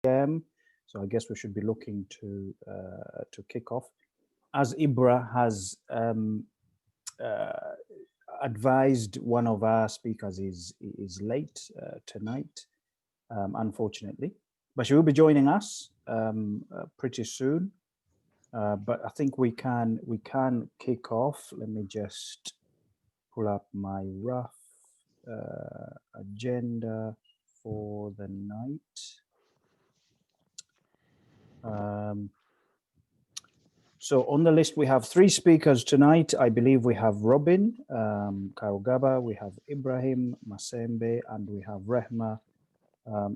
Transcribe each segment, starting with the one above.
p.m. So I guess we should be looking to kick off. As Ibra has advised, one of our speakers is late tonight, unfortunately, but she will be joining us pretty soon. But I think we can kick off. Let me just pull up my rough agenda for the night. So on the list, we have 3 speakers tonight. I believe we have Robin Kaugaba, we have Ibrahim Masembe, and we have Rehma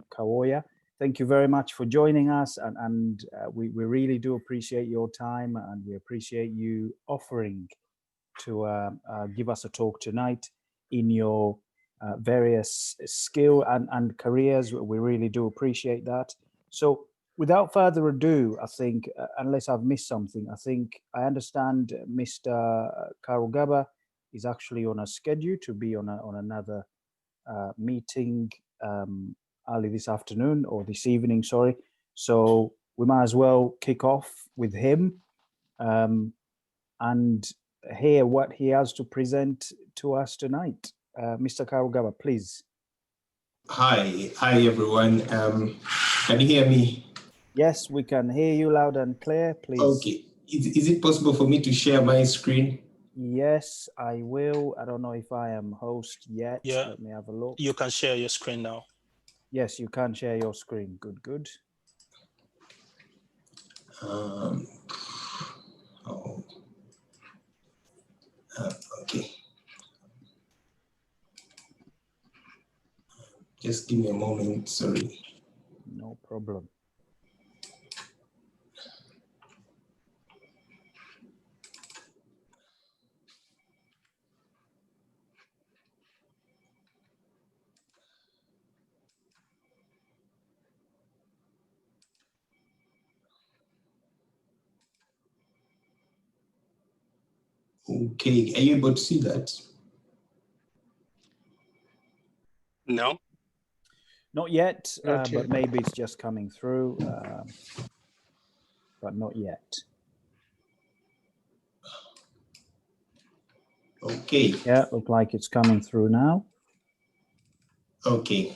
Kawoya. Thank you very much for joining us, and we really do appreciate your time, and we appreciate you offering to give us a talk tonight in your various skill and careers. We really do appreciate that. So without further ado, I think, unless I've missed something, I understand Mr. Karugaba is actually on a schedule to be on another meeting early this afternoon, or this evening, sorry. So we might as well kick off with him and hear what he has to present to us tonight. Mr. Karugaba, please. Hi everyone. Can you hear me? Yes, we can hear you loud and clear, please. Okay. Is it possible for me to share my screen? Yes, I will. I don't know if I am host yet. Yeah. Let me have a look. You can share your screen now. Yes, you can share your screen. Good. Okay. Just give me a moment, sorry. No problem. Okay, are you able to see that? No. Not yet, Not yet. but maybe it's just coming through, but not yet. Okay. Yeah, look like it's coming through now. Okay,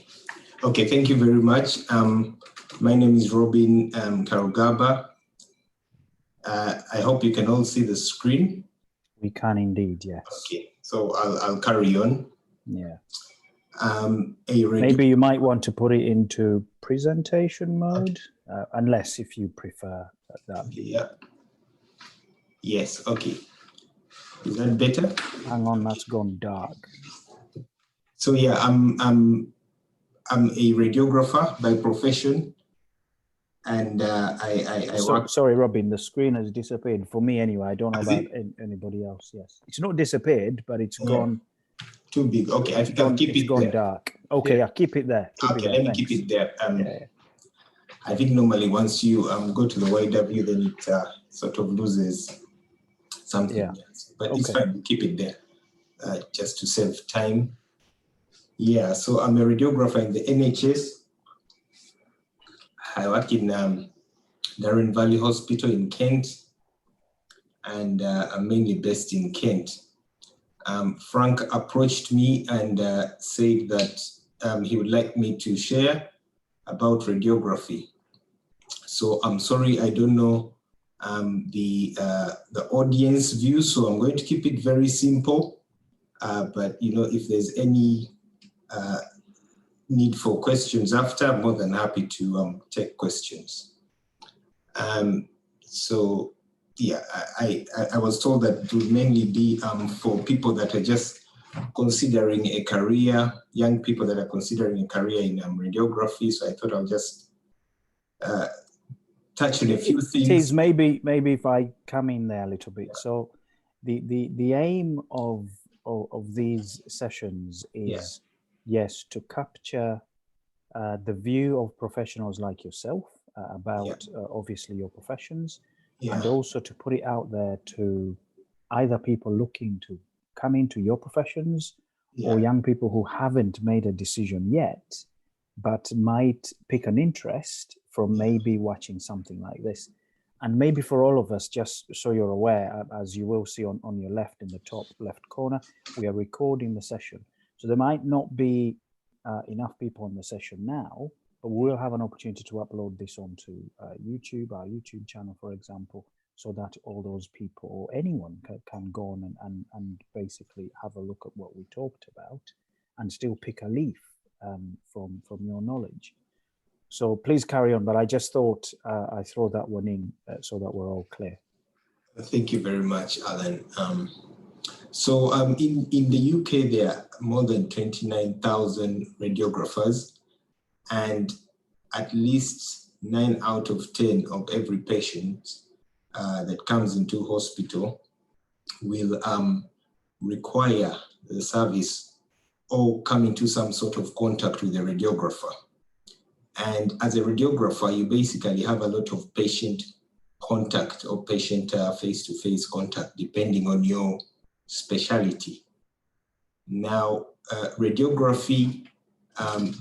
thank you very much. My name is Robin Karugaba. I hope you can all see the screen. We can indeed, yes. Okay, so I'll carry on. Yeah. Maybe you might want to put it into presentation mode, unless if you prefer that. Yeah. Yes. Okay. Is that better? Hang on, that's gone dark. So yeah, I'm a radiographer by profession, and I work. Sorry, Robin, the screen has disappeared for me anyway. I don't know about anybody else. Yes, it's not disappeared, but it's gone. Too big. Okay, I think I'll keep it gone there. Dark. Okay, yeah, keep it there. Let me keep it there. I think normally once you go to the YW, then it sort of loses something else. But it's fine, we keep it there just to save time. Yeah, so I'm a radiographer in the NHS. I work in Darren Valley Hospital in Kent, and I'm mainly based in Kent. Frank approached me and said that he would like me to share about radiography. So I'm sorry, I don't know the audience view, so I'm going to keep it very simple. But if there's any need for questions after, I'm more than happy to take questions. So yeah, I was told that it would mainly be for people that are just considering a career, young people that are considering a career in radiography. So I thought I'll just touch on a few things. It is maybe if I come in there a little bit. So the aim of these sessions is yes, to capture the view of professionals like yourself about obviously your professions. And also to put it out there to either people looking to come into your professions or young people who haven't made a decision yet, but might pick an interest from maybe watching something like this. And maybe for all of us, just so you're aware, as you will see on your left in the top left corner, we are recording the session. So there might not be enough people on the session now, but we'll have an opportunity to upload this onto YouTube, our YouTube channel, for example, so that all those people or anyone can go on and basically have a look at what we talked about and still pick a leaf from your knowledge. So please carry on, but I just thought I throw that one in so that we're all clear. Thank you very much, Alan. In the UK, there are more than 29,000 radiographers, and at least 9 out of 10 of every patient that comes into hospital will require the service or come into some sort of contact with the radiographer. And as a radiographer, you basically have a lot of patient contact or patient face-to-face contact, depending on your specialty. Now, radiography,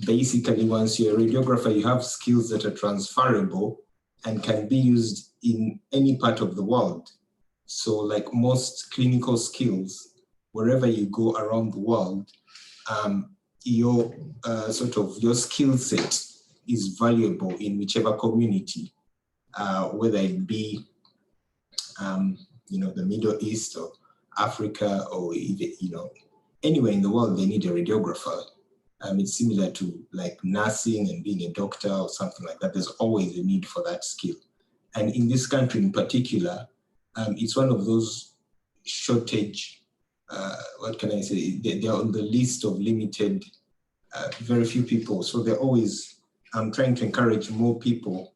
basically, once you're a radiographer, you have skills that are transferable and can be used in any part of the world. So like most clinical skills, wherever you go around the world, your skill set is valuable in whichever community, whether it be, the Middle East or Africa or even, anywhere in the world, they need a radiographer. It's similar to like nursing and being a doctor or something like that. There's always a need for that skill. And in this country in particular, it's one of those shortage, what can I say? They're on the list of limited, very few people. So they're always trying to encourage more people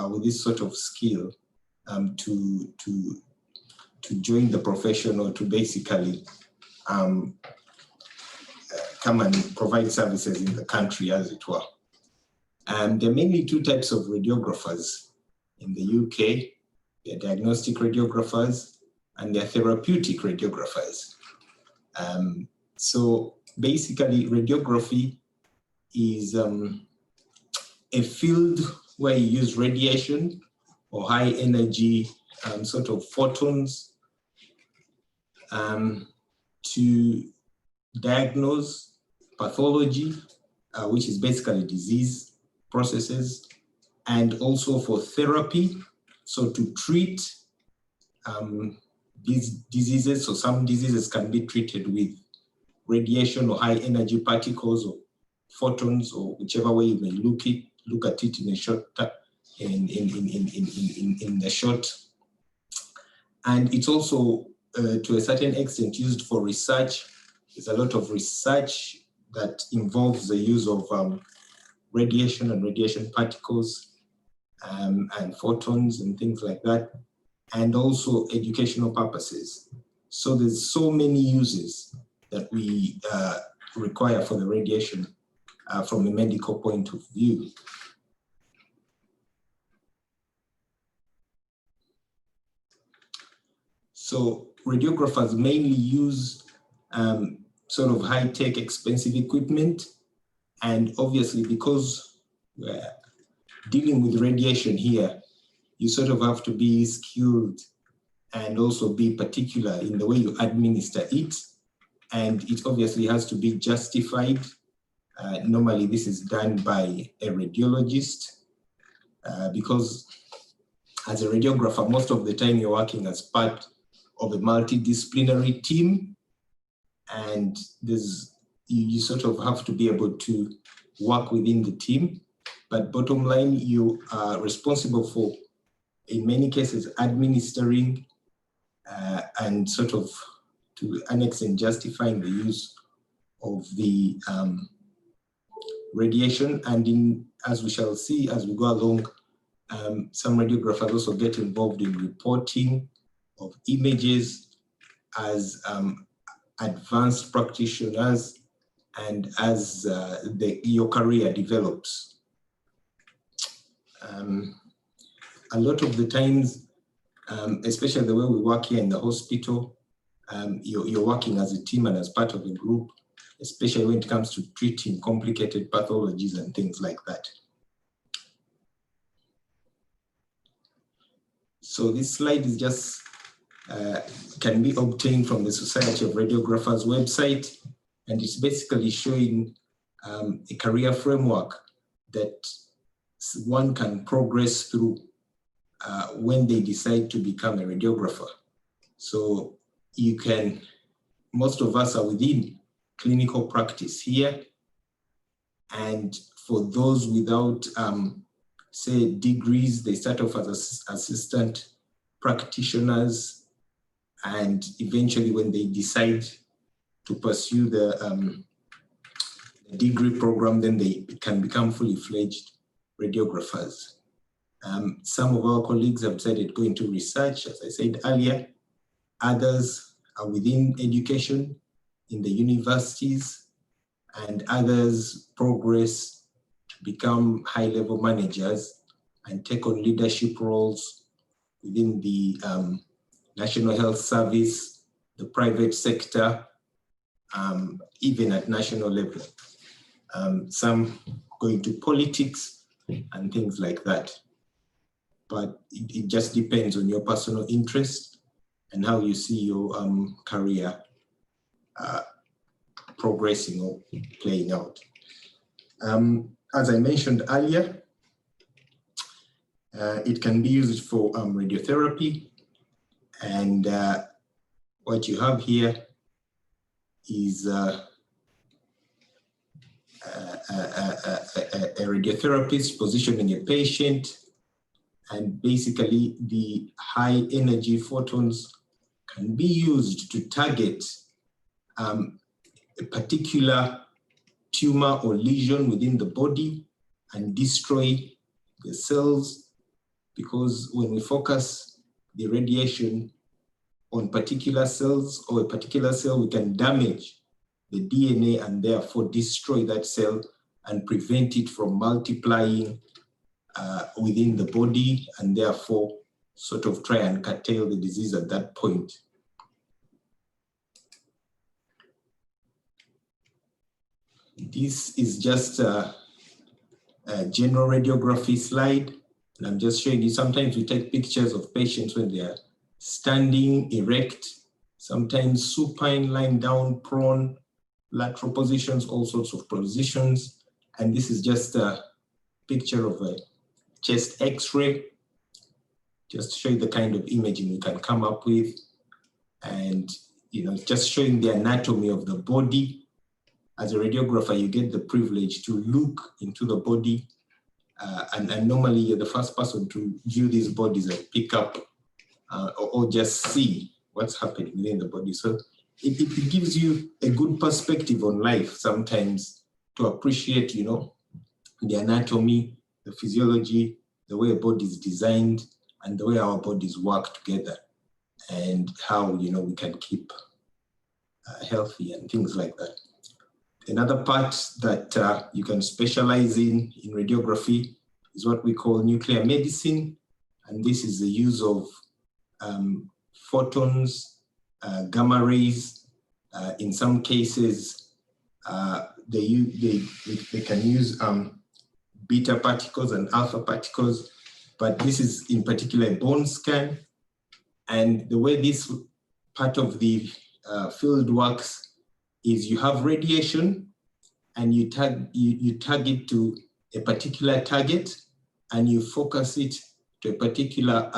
with this sort of skill to join the profession or to basically come and provide services in the country, as it were. And there are mainly two types of radiographers in the UK. There are diagnostic radiographers and there are therapeutic radiographers. So basically, radiography is a field where you use radiation or high energy sort of photons to diagnose pathology, which is basically disease processes, and also for therapy, so to treat these diseases. So some diseases can be treated with radiation or high energy particles or photons, or whichever way you may look at it in a short in the short. And it's also to a certain extent used for research. There's a lot of research that involves the use of radiation and radiation particles and photons and things like that, and also educational purposes. So there's so many uses that we require for the radiation from a medical point of view. So radiographers mainly use sort of high-tech, expensive equipment. And obviously, because we're dealing with radiation here, you sort of have to be skilled and also be particular in the way you administer it. And it obviously has to be justified. Normally, this is done by a radiologist because as a radiographer, most of the time you're working as part of a multidisciplinary team, and you sort of have to be able to work within the team. But bottom line, you are responsible for, in many cases, administering and sort of to an extent justifying the use of the radiation. And as we shall see as we go along, some radiographers also get involved in reporting of images as advanced practitioners and as your career develops. A lot of the times, especially the way we work here in the hospital, you're working as a team and as part of a group, especially when it comes to treating complicated pathologies and things like that. So this slide is just, can be obtained from the Society of Radiographers website, and it's basically showing a career framework that one can progress through when they decide to become a radiographer. So you can, most of us are within clinical practice here, and for those without, say, degrees, they start off as assistant practitioners, and eventually when they decide to pursue the degree program, then they can become fully fledged radiographers. Some of our colleagues have decided to go into research, as I said earlier. Others are within education in the universities, and others progress to become high-level managers and take on leadership roles within the National Health Service, the private sector, even at national level. Some go into politics and things like that. But it just depends on your personal interest and how you see your career progressing or playing out. As I mentioned earlier, it can be used for radiotherapy, and what you have here is a radiotherapist positioning a patient, and basically the high energy photons can be used to target a particular tumor or lesion within the body and destroy the cells, because when we focus the radiation on particular cells or a particular cell, we can damage the DNA and therefore destroy that cell and prevent it from multiplying within the body, and therefore sort of try and curtail the disease at that point. This is just a general radiography slide, and I'm just showing you, sometimes we take pictures of patients when they are standing erect, sometimes supine, lying down, prone, lateral positions, all sorts of positions. And this is just a picture of a chest X-ray, just to show you the kind of imaging we can come up with, and just showing the anatomy of the body. As a radiographer, you get the privilege to look into the body, and normally you're the first person to view these bodies and pick up or just see what's happening within the body. So it gives you a good perspective on life sometimes, to appreciate, the anatomy, the physiology, the way a body is designed, and the way our bodies work together, and how, we can keep healthy and things like that. Another part that you can specialize in radiography is what we call nuclear medicine. And this is the use of photons, gamma rays. In some cases, they can use beta particles and alpha particles, but this is in particular a bone scan. And the way this part of the field works is you have radiation, and you target to a particular target, and you focus it to a particular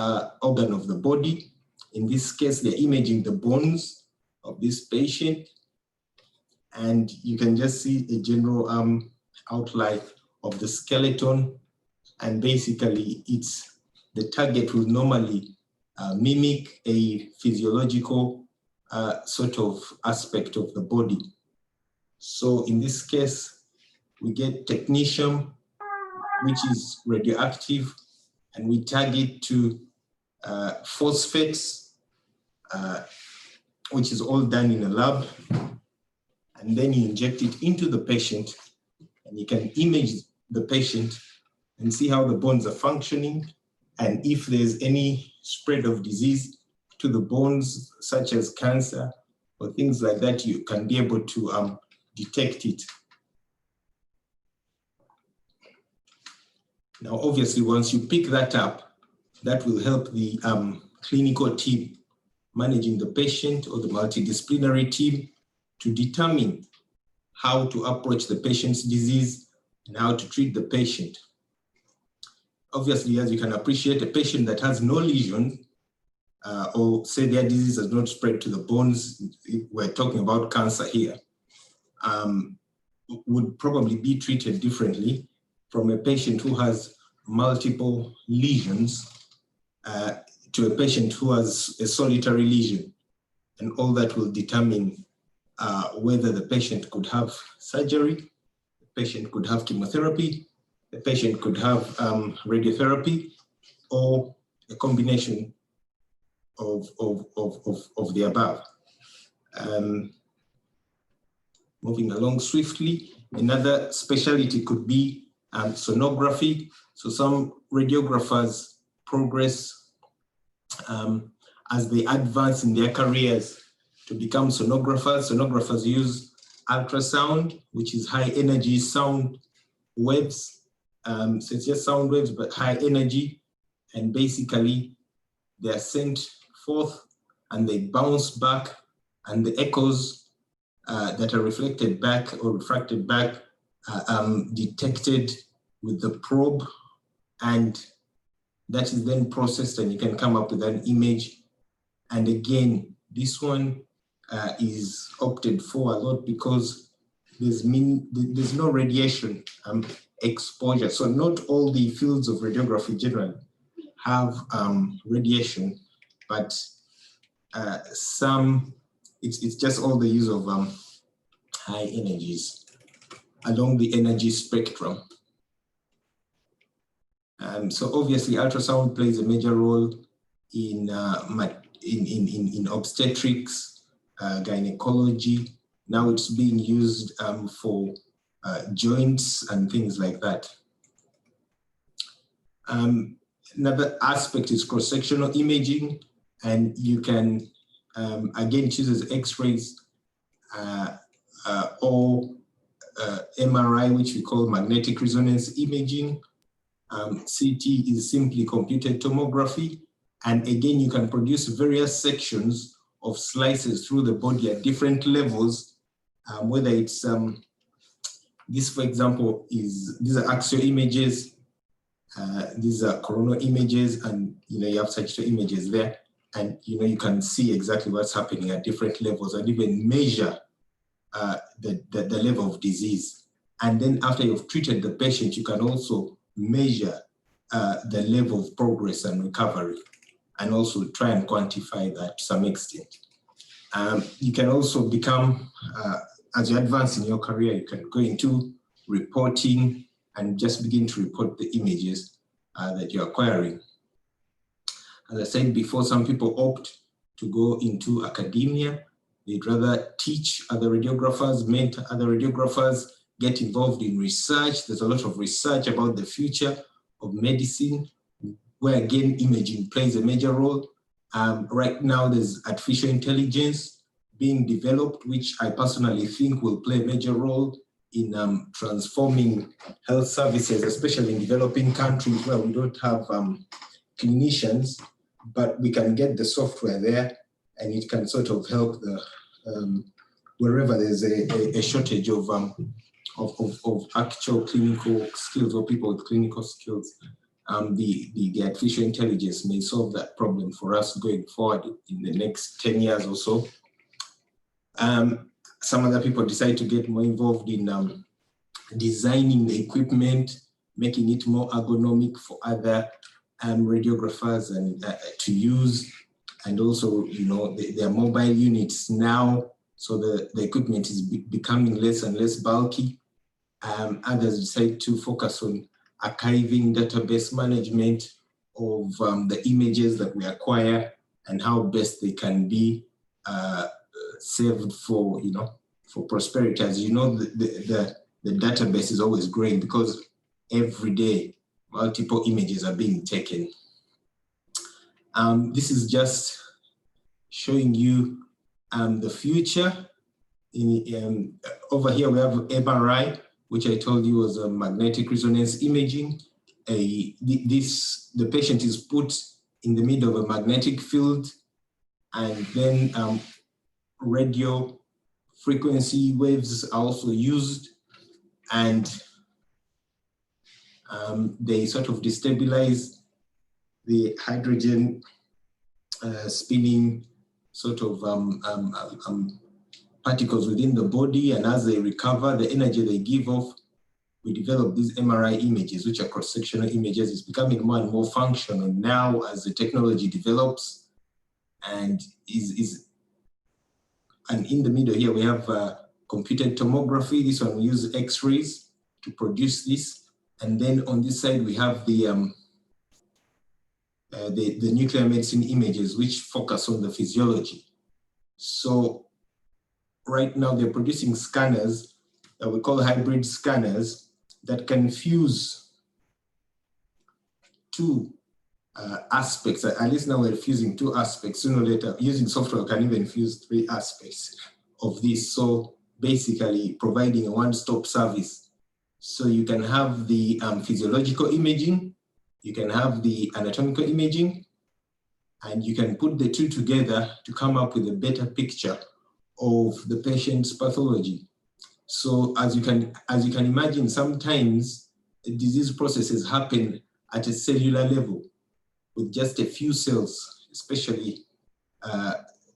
organ of the body. In this case, they're imaging the bones of this patient, and you can just see a general outline of the skeleton, and basically it's the target will normally mimic a physiological sort of aspect of the body. So in this case, we get technetium, which is radioactive, and we target to phosphates, which is all done in a lab. And then you inject it into the patient, and you can image the patient and see how the bones are functioning, and if there's any spread of disease to the bones, such as cancer or things like that, you can be able to detect it. Now, obviously, once you pick that up, that will help the clinical team managing the patient or the multidisciplinary team to determine how to approach the patient's disease and how to treat the patient. Obviously, as you can appreciate, a patient that has no lesion or say their disease has not spread to the bones, we're talking about cancer here, would probably be treated differently from a patient who has multiple lesions to a patient who has a solitary lesion. And all that will determine whether the patient could have surgery, the patient could have chemotherapy, the patient could have radiotherapy, or a combination of the above. Moving along swiftly, another specialty could be sonography. So some radiographers progress as they advance in their careers to become sonographers. Sonographers use ultrasound, which is high energy sound waves. So it's just sound waves, but high energy. And basically they are sent forth and they bounce back, and the echoes that are reflected back or refracted back are detected with the probe, and that is then processed and you can come up with an image. And again, this one is opted for a lot because there's no radiation exposure. So not all the fields of radiography generally have radiation, but some, it's just all the use of high energies along the energy spectrum. So obviously ultrasound plays a major role in obstetrics, gynecology. Now it's being used for joints and things like that. Another aspect is cross-sectional imaging, and you can again choose as X-rays or MRI, which we call magnetic resonance imaging. CT is simply computed tomography. And again, you can produce various sections of slices through the body at different levels, whether it's, this for example, these are axial images, these are coronal images, and you have sagittal images there. And you can see exactly what's happening at different levels and even measure the level of disease. And then after you've treated the patient, you can also measure the level of progress and recovery, and also try and quantify that to some extent. You can also become, as you advance in your career, you can go into reporting and just begin to report the images that you're acquiring. As I said before, some people opt to go into academia. They'd rather teach other radiographers, mentor other radiographers, get involved in research. There's a lot of research about the future of medicine, where again, imaging plays a major role. Right now, there's artificial intelligence being developed, which I personally think will play a major role in transforming health services, especially in developing countries where we don't have clinicians, but we can get the software there and it can sort of help the wherever there's a shortage of actual clinical skills or people with clinical skills. The artificial intelligence may solve that problem for us going forward in the next 10 years or so. Some other people decide to get more involved in designing the equipment, making it more ergonomic for other radiographers and to use. And also, there are mobile units now, so the equipment is becoming less and less bulky. Others decide to focus on archiving, database management of the images that we acquire and how best they can be saved for, for prosperity. As you know, the database is always growing because every day multiple images are being taken. This is just showing you the future. Over here we have MRI, which I told you was a magnetic resonance imaging. the patient is put in the middle of a magnetic field, and then radio frequency waves are also used, and they sort of destabilize the hydrogen spinning sort of particles within the body, and as they recover, the energy they give off, we develop these MRI images, which are cross-sectional images. It's becoming more and more functional now as the technology develops, and and in the middle here we have computed tomography. This one we use X-rays to produce this, and then on this side we have the nuclear medicine images, which focus on the physiology. So right now they're producing scanners that we call hybrid scanners that can fuse two aspects. At least now we're fusing two aspects. Sooner or later, using software, we can even fuse 3 aspects of this. So basically providing a one-stop service. So you can have the physiological imaging, you can have the anatomical imaging, and you can put the two together to come up with a better picture of the patient's pathology. So as you can imagine, sometimes disease processes happen at a cellular level with just a few cells, especially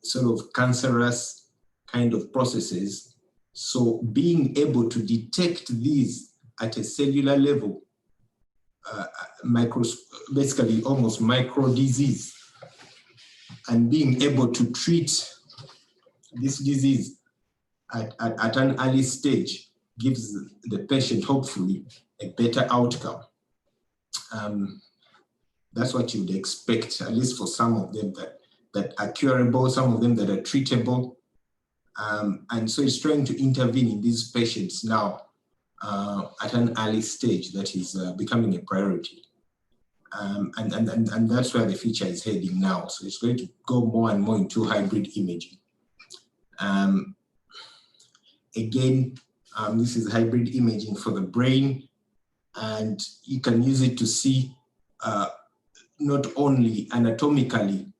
sort of cancerous kind of processes. So being able to detect these at a cellular level, basically almost micro disease, and being able to treat this disease at an early stage gives the patient, hopefully, a better outcome. That's what you would expect, at least for some of them that are curable, some of them that are treatable. And so it's trying to intervene in these patients now at an early stage that is becoming a priority. And that's where the future is heading now. So it's going to go more and more into hybrid imaging. Again, this is hybrid imaging for the brain, and you can use it to see not only anatomically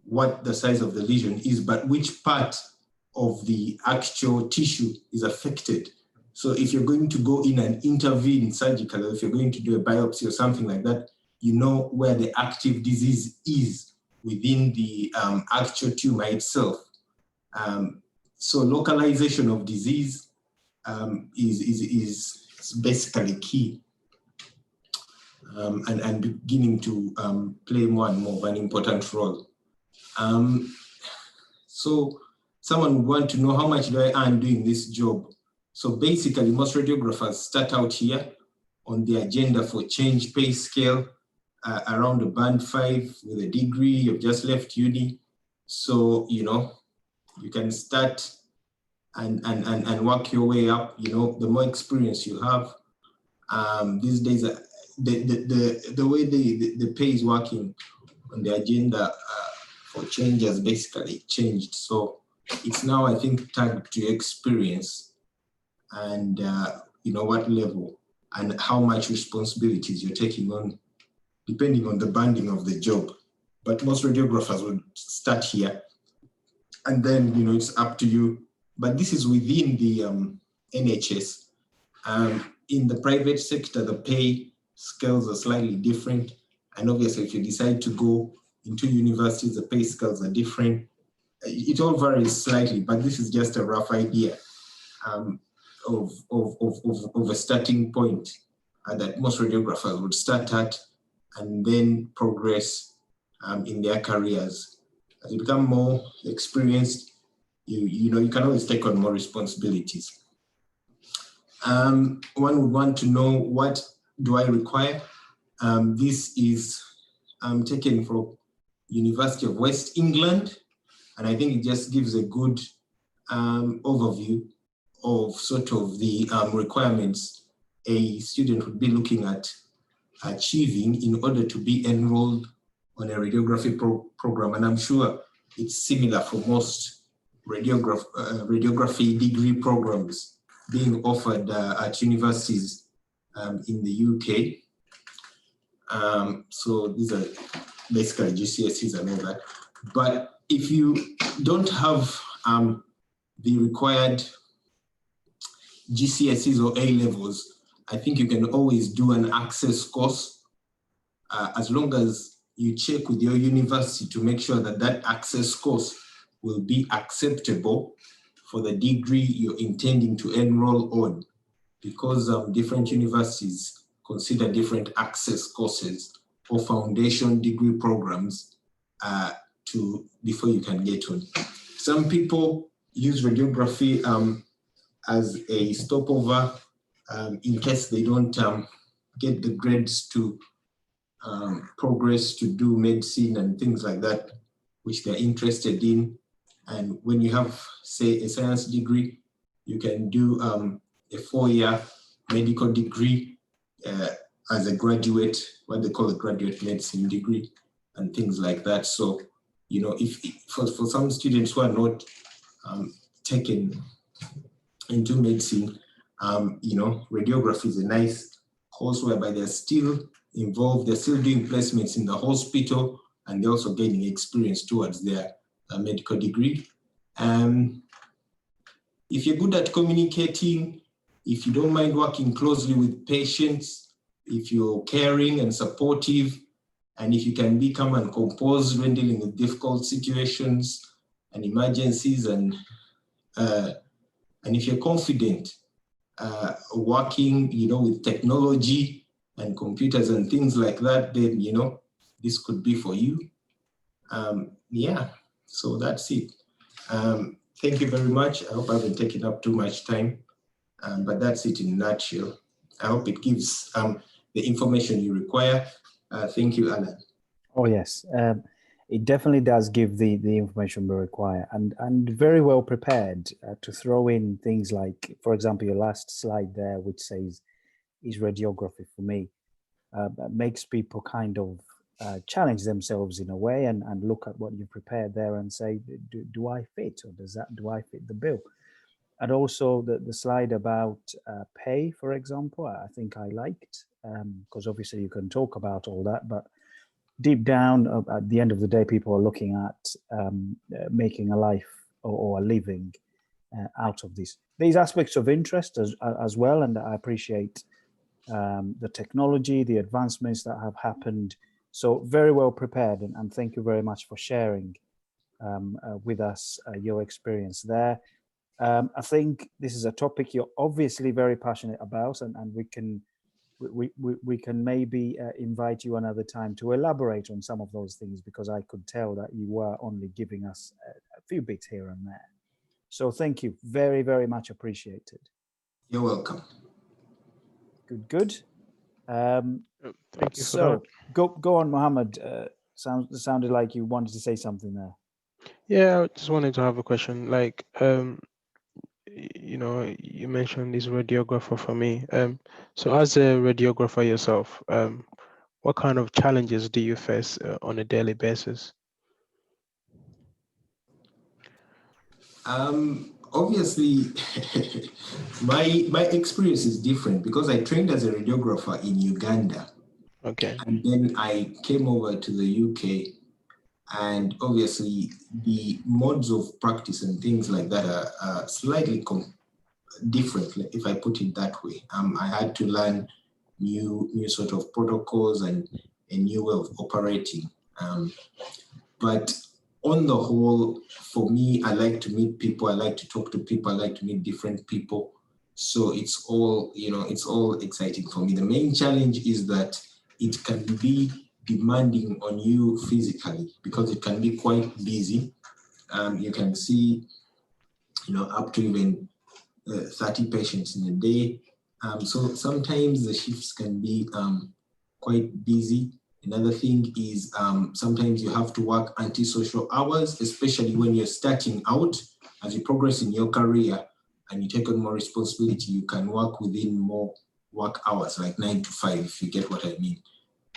what the size of the lesion is, but which part of the actual tissue is affected. So if you're going to go in and intervene surgically, if you're going to do a biopsy or something like that, you know where the active disease is within the actual tumor itself. So localization of disease is basically key, and beginning to play more and more of an important role. So someone would want to know, how much do I earn doing this job? So basically, most radiographers start out here on the agenda for change pay scale, around a band 5 with a degree. You've just left uni. So, you know, you can start and work your way up. You know, the more experience you have, these days, the way the pay is working on the agenda for change has basically changed. So it's now, I think, tagged to experience and, you know, what level and how much responsibilities you're taking on, depending on the banding of the job. But most radiographers would start here, and then, you know, it's up to you. But this is within the NHS. In the private sector, the pay scales are slightly different. And obviously, if you decide to go into universities, the pay scales are different. It all varies slightly, but this is just a rough idea of a starting point that most radiographers would start at and then progress in their careers. As you become more experienced, you know, you can always take on more responsibilities. One would want to know, what do I require? This is taken from University of West England, and I think it just gives a good overview of sort of the requirements a student would be looking at achieving in order to be enrolled on a radiography program. And I'm sure it's similar for most radiography degree programs being offered at universities in the UK. So these are basically GCSEs and all that. But if you don't have the required GCSEs or A levels, I think you can always do an access course as long as you check with your university to make sure that that access course will be acceptable for the degree you're intending to enroll on, because different universities consider different access courses or foundation degree programs before you can get on. Some people use radiography as a stopover in case they don't get the grades to progress to do medicine and things like that, which they're interested in. And when you have, say, a science degree, you can do a 4-year medical degree as a graduate, what they call a graduate medicine degree, and things like that. So, you know, if for some students who are not taken into medicine, you know, radiography is a nice course whereby they're still involved, they're still doing placements in the hospital, and they're also gaining experience towards their medical degree. If you're good at communicating, if you don't mind working closely with patients, if you're caring and supportive, and if you can be calm and composed when dealing with difficult situations and emergencies, and if you're confident working, you know, with technology and computers and things like that, then, you know, this could be for you. Yeah, so that's it. Thank you very much. I hope I haven't taken up too much time, but that's it in a nutshell. I hope it gives the information you require. Thank you, Alan. Oh, yes. It definitely does give the information we require, and very well prepared to throw in things like, for example, your last slide there, which says, is radiography for me? Makes people kind of challenge themselves in a way and look at what you prepared there and say, do I fit, or do I fit the bill? And also the slide about pay, for example, I think I liked, because obviously you can talk about all that, but deep down, at the end of the day, people are looking at making a life or a living out of this. These aspects of interest as well, and I appreciate the technology, the advancements that have happened. So very well prepared, and thank you very much for sharing with us your experience there. I think this is a topic you're obviously very passionate about, and we can maybe invite you another time to elaborate on some of those things, because I could tell that you were only giving us a few bits here and there. So thank you, very, very much appreciated. You're welcome. Good. Thank you for so go on, Mohammed. Sounded like you wanted to say something there. Yeah, I just wanted to have a question. Like, you know, you mentioned this radiographer for me. So as a radiographer yourself, what kind of challenges do you face on a daily basis? Obviously, my experience is different because I trained as a radiographer in Uganda. Okay. And then I came over to the UK, and obviously the modes of practice and things like that are slightly different, if I put it that way. I had to learn new sort of protocols and a new way of operating. But on the whole, for me, I like to meet people. I like to talk to people. I like to meet different people. So it's all, you know, it's all exciting for me. The main challenge is that it can be demanding on you physically because it can be quite busy. You can see, you know, up to even 30 patients in a day. So sometimes the shifts can be quite busy. Another thing is sometimes you have to work antisocial hours, especially when you're starting out. As you progress in your career and you take on more responsibility, you can work within more work hours, like 9 to 5, if you get what I mean.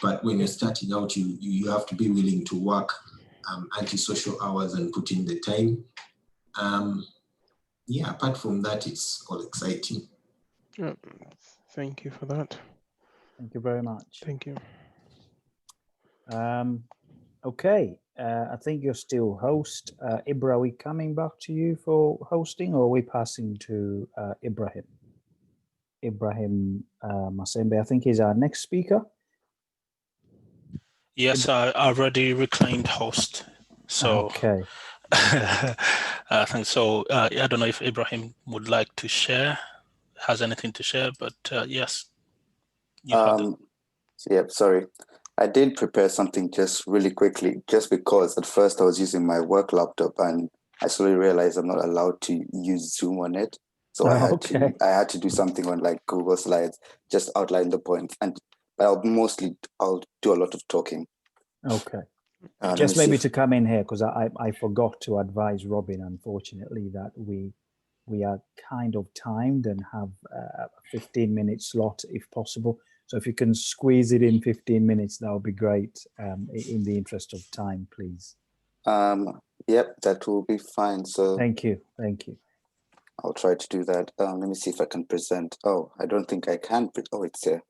But when you're starting out, you have to be willing to work antisocial hours and put in the time. Yeah, apart from that, it's all exciting. Thank you for that. Thank you very much. Thank you. Okay, I think you're still host. Ibra, are we coming back to you for hosting, or are we passing to Ibrahim? Ibrahim Masembe, I think, is our next speaker. Yes, I already reclaimed host. So, Okay. thanks. So, I don't know if Ibrahim would like to share, has anything to share, but yes, you have it. Yeah, sorry. I did prepare something just really quickly, just because at first I was using my work laptop and I slowly realized I'm not allowed to use Zoom on it. So I had to do something on like Google Slides, just outline the points, but I'll do a lot of talking. Okay. Let Just me see maybe if- to come in here, because I forgot to advise Robin, unfortunately, that we are kind of timed and have a 15-minute slot if possible. So if you can squeeze it in 15 minutes, that would be great, in the interest of time, please. Yep, that will be fine. So Thank you. Thank you. I'll try to do that. Let me see if I can present. Oh, I don't think I can. Oh, it's there.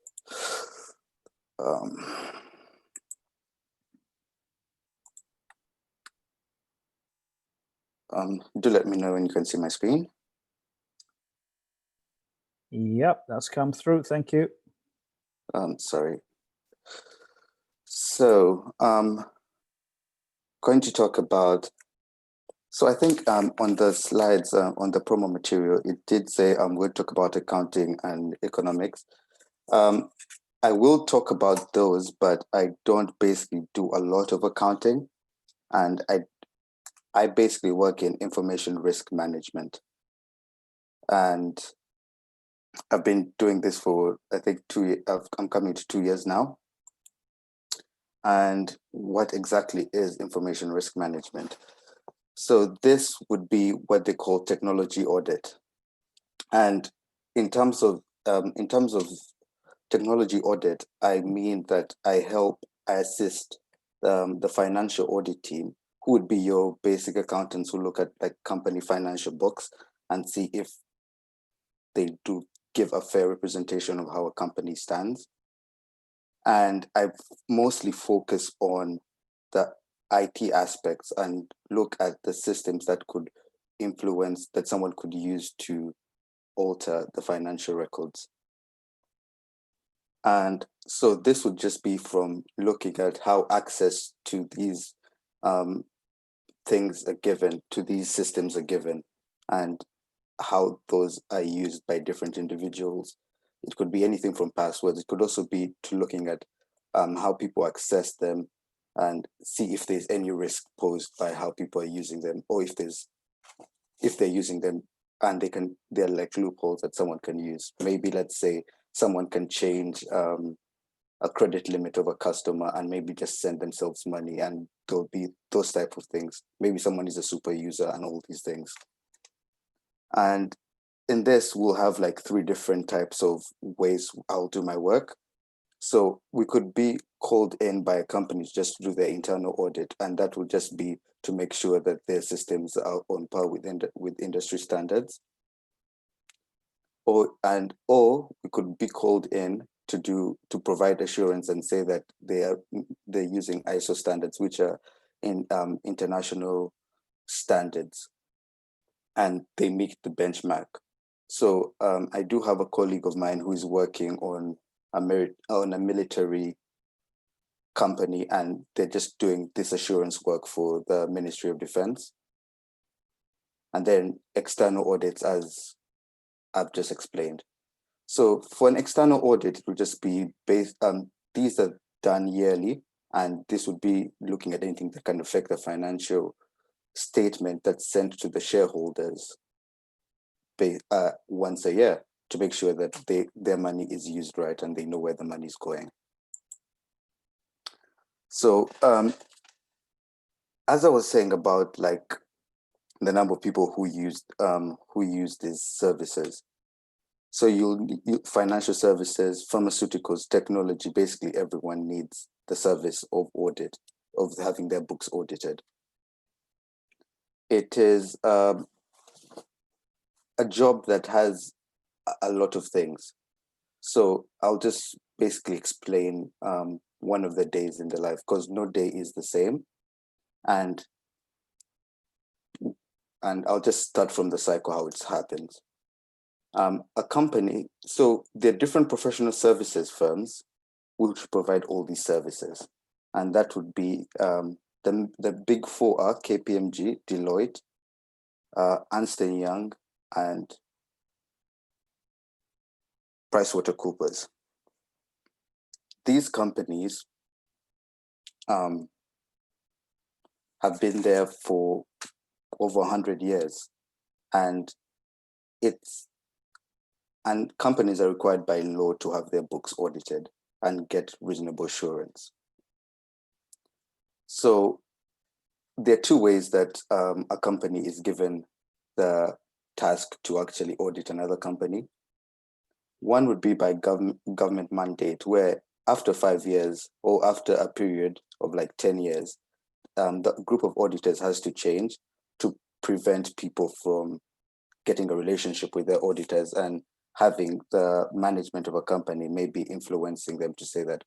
Do let me know when you can see my screen. Yep, that's come through. Thank you. Sorry. So, going to talk about. So I think on the slides on the promo material, it did say we'll talk about accounting and economics. I will talk about those, but I don't basically do a lot of accounting, and I basically work in information risk management, and I've been doing this for I think 2 years. I'm coming to 2 years now. And what exactly is information risk management? So this would be what they call technology audit. And in terms of technology audit, I mean that I assist the financial audit team, who would be your basic accountants who look at like company financial books and see if they do give a fair representation of how a company stands. And I mostly focus on the IT aspects and look at the systems that could influence, that someone could use to alter the financial records. And so this would just be from looking at how access to these things are given, to these systems are given, and how those are used by different individuals. It could be anything from passwords. It could also be to looking at how people access them and see if there's any risk posed by how people are using them, or if they're using them and they're like loopholes that someone can use. Maybe let's say someone can change a credit limit of a customer and maybe just send themselves money, and there'll be those type of things. Maybe someone is a super user and all these things. And in this, we'll have like 3 different types of ways I'll do my work. So we could be called in by companies just to do their internal audit, and that would just be to make sure that their systems are on par with industry standards. Or we could be called in to provide assurance and say that they're using ISO standards, which are in international standards, and they meet the benchmark. So I do have a colleague of mine who is working on a military company, and they're just doing this assurance work for the Ministry of Defense. And then external audits, as I've just explained. So for an external audit, it would just be based these are done yearly, and this would be looking at anything that can affect the financial statement that's sent to the shareholders once a year, to make sure that their money is used right and they know where the money is going. So as I was saying about like the number of people who use these services. So financial services, pharmaceuticals, technology, basically everyone needs the service of audit, of having their books audited. It is a job that has a lot of things. So I'll just basically explain one of the days in their life, because no day is the same. And I'll just start from the cycle, how it happens. A company, so there are different professional services firms which provide all these services. And that would be the big four are KPMG, Deloitte, Ernst & Young, and PricewaterhouseCoopers. These companies have been there for over 100 years, and companies are required by law to have their books audited and get reasonable assurance. So there are two ways that a company is given the task to actually audit another company. One would be by government mandate, where after 5 years or after a period of like 10 years, the group of auditors has to change to prevent people from getting a relationship with their auditors and having the management of a company maybe influencing them to say that,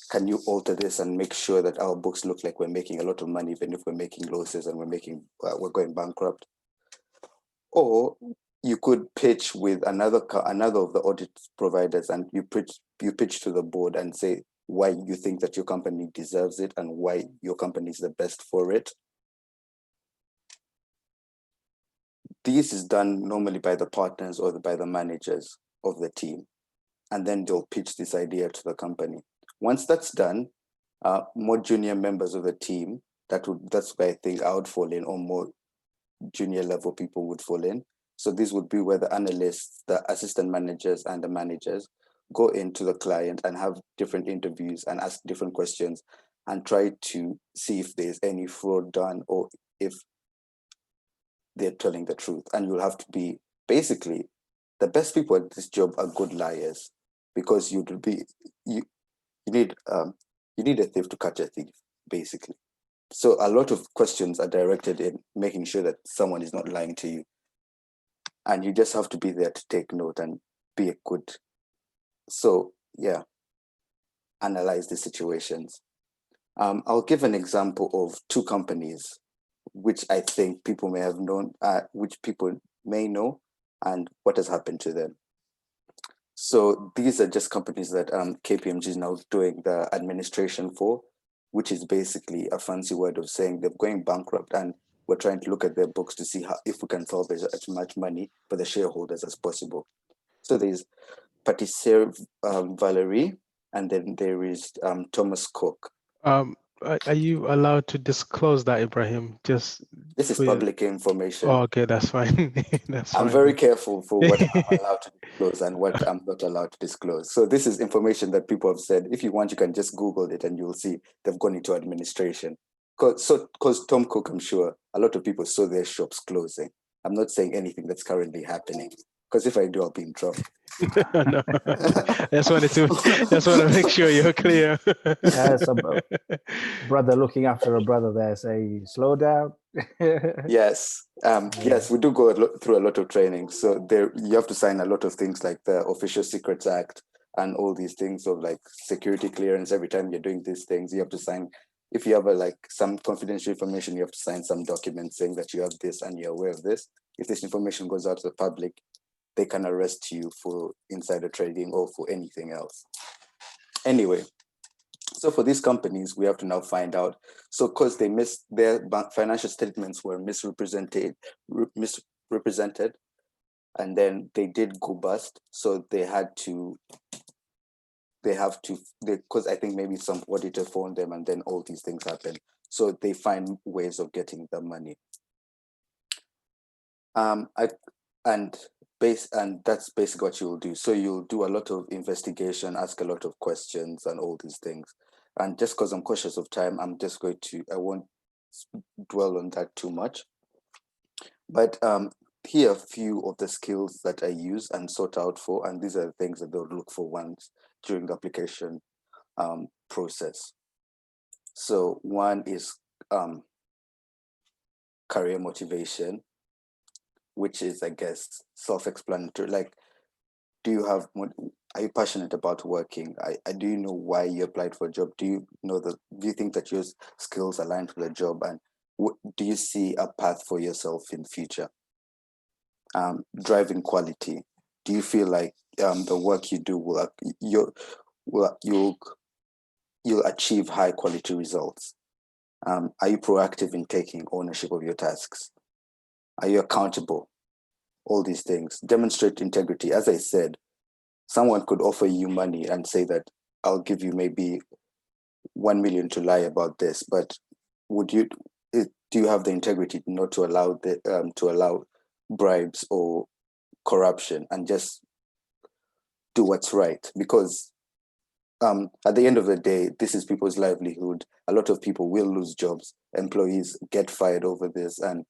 can you alter this and make sure that our books look like we're making a lot of money, even if we're making losses and we're going bankrupt? Or you could pitch with another of the audit providers, and you pitch to the board and say why you think that your company deserves it and why your company is the best for it. This is done normally by the partners or by the managers of the team, and then they'll pitch this idea to the company. Once that's done, more junior members of the team, that's where I think I would fall in, or more junior level people would fall in. So this would be where the analysts, the assistant managers, and the managers go into the client and have different interviews and ask different questions and try to see if there's any fraud done or if they're telling the truth. And you'll have to be, basically, the best people at this job are good liars, because you need a thief to catch a thief, basically. So a lot of questions are directed in making sure that someone is not lying to you. And you just have to be there to take note and be a good. So yeah, analyze the situations. I'll give an example of two companies, which I think people may have known, which people may know, and what has happened to them. So these are just companies that KPMG is now doing the administration for, which is basically a fancy word of saying they're going bankrupt, and we're trying to look at their books to see if we can salvage as much money for the shareholders as possible. So there's Patisserie Valerie, and then there is Thomas Cook. Are you allowed to disclose that, Ibrahim? This is public information. Oh, okay, that's fine. I'm very careful for what I'm allowed to disclose and what I'm not allowed to disclose. So this is information that people have said. If you want, you can just Google it and you'll see they've gone into administration. Because Tom Cook, I'm sure a lot of people saw their shops closing. I'm not saying anything that's currently happening, because if I do, I'll be in trouble. No, just want to make sure you're clear. Yes, brother looking after a brother there, say, slow down. Yes, yes, we do go through a lot of training. So you have to sign a lot of things like the Official Secrets Act and all these things of like security clearance. Every time you're doing these things, you have to sign. If you have some confidential information, you have to sign some document saying that you have this and you're aware of this. If this information goes out to the public, they can arrest you for insider trading or for anything else. Anyway, so for these companies, we have to now find out. So because they missed their financial statements were misrepresented, and then they did go bust. So because I think maybe some auditor phoned them and then all these things happen. So they find ways of getting the money. And that's basically what you'll do. So you'll do a lot of investigation, ask a lot of questions and all these things. And just because I'm cautious of time, I won't dwell on that too much. But here are a few of the skills that I use and sort out for, and these are the things that they'll look for once during the application process. So one is career motivation, which is, I guess, self-explanatory. Like, are you passionate about working? Do you know why you applied for a job? Do you think that your skills align with the job? And do you see a path for yourself in future? Driving quality. Do you feel like the work you do you'll achieve high quality results? Are you proactive in taking ownership of your tasks? Are you accountable? All these things. Demonstrate integrity. As I said, someone could offer you money and say that I'll give you maybe 1 million to lie about this, but do you have the integrity not to allow bribes or corruption and just do what's right? Because at the end of the day, this is people's livelihood. A lot of people will lose jobs. Employees get fired over this, and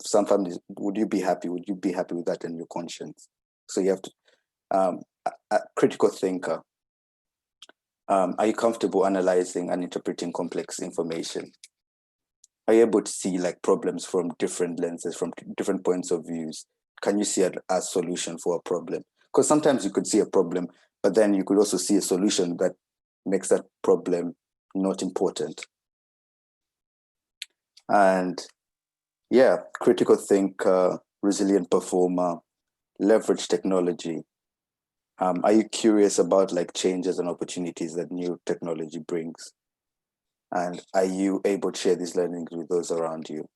some families. Would you be happy? Would you be happy with that in your conscience? So you have to. A critical thinker. Are you comfortable analyzing and interpreting complex information? Are you able to see like problems from different lenses, from different points of views? Can you see a solution for a problem? Because sometimes you could see a problem, but then you could also see a solution that makes that problem not important. And yeah, critical thinker, resilient performer, leverage technology. Are you curious about like changes and opportunities that new technology brings? And are you able to share these learnings with those around you?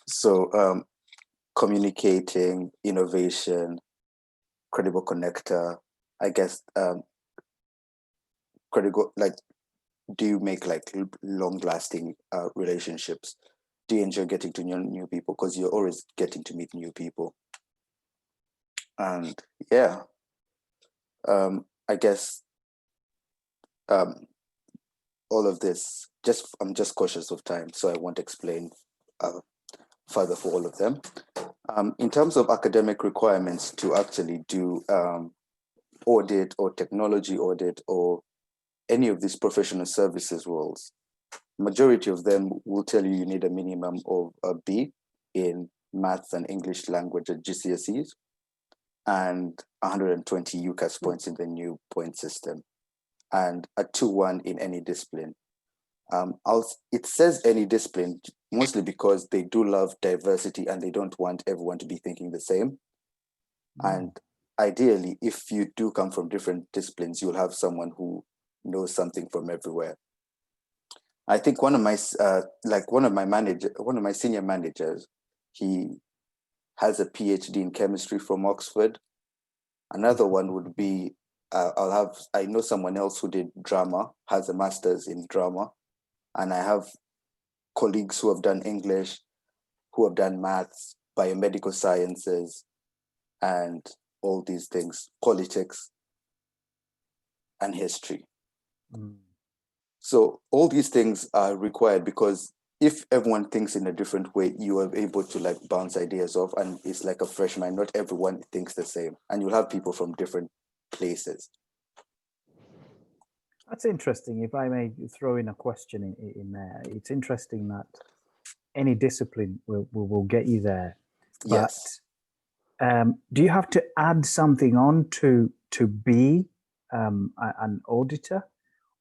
So communicating, innovation, credible connector, I guess, critical, like, do you make like long-lasting relationships? Do you enjoy getting to know new people? Because you're always getting to meet new people. And yeah, I guess all of this, I'm just cautious of time, so I won't explain further for all of them. In terms of academic requirements to actually do audit or technology audit or any of these professional services roles, majority of them will tell you need a minimum of a B in maths and English language at GCSEs and 120 UCAS points in the new point system and a 2-1 in any discipline. It says any discipline mostly because they do love diversity and they don't want everyone to be thinking the same. And ideally, if you do come from different disciplines, you'll have someone who knows something from everywhere. I think one of my senior managers, he has a PhD in chemistry from Oxford. Another one would be, I know someone else who did drama, has a master's in drama. And I have colleagues who have done English, who have done maths, biomedical sciences, and all these things, politics and history. So all these things are required because if everyone thinks in a different way, you are able to like bounce ideas off, and it's like a fresh mind. Not everyone thinks the same, and you'll have people from different places. That's interesting. If I may throw in a question in there, it's interesting that any discipline will get you there. But Yes. Do you have to add something on to be an auditor,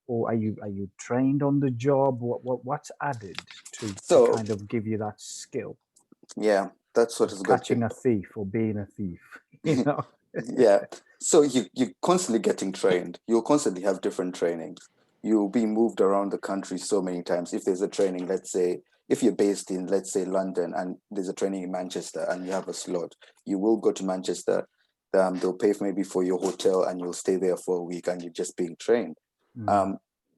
or are you trained on the job? What's added to kind of give you that skill? Yeah, that's what is catching a thief or being a thief. You know. Yeah. So you're constantly getting trained. You'll constantly have different trainings. You'll be moved around the country so many times. If there's a training, let's say, if you're based in, let's say, London, and there's a training in Manchester and you have a slot, you will go to Manchester. They'll pay maybe for your hotel and you'll stay there for a week and you're just being trained.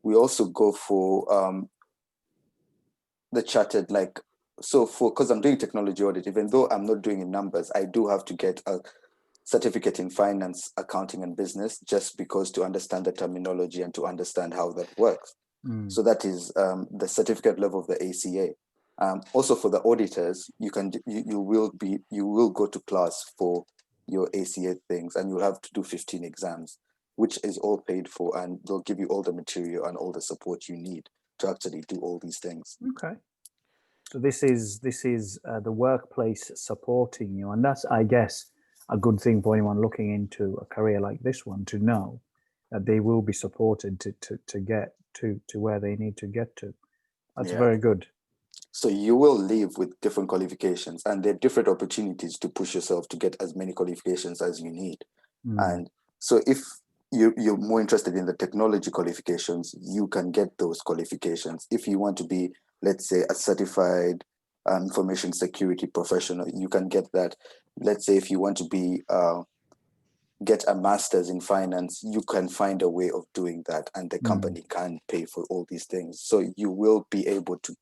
We also go for the chartered, like, so because I'm doing technology audit, even though I'm not doing in numbers, I do have to get a certificate in finance, accounting, and business, just because to understand the terminology and to understand how that works. So that is the certificate level of the ACA. Also for the auditors, you will go to class for your ACA things, and you'll have to do 15 exams, which is all paid for, and they'll give you all the material and all the support you need to actually do all these things. Okay. So this is the workplace supporting you, and that's, I guess, a good thing for anyone looking into a career like this one, to know that they will be supported to get to where they need to get to. That's Yeah. very good. So you will leave with different qualifications, and there are different opportunities to push yourself to get as many qualifications as you need. And so if you're more interested in the technology qualifications, you can get those qualifications. If you want to be, let's say, a certified information security professional, you can get that. Let's say if you want to be get a master's in finance, you can find a way of doing that, and the company can pay for all these things. So you will be able to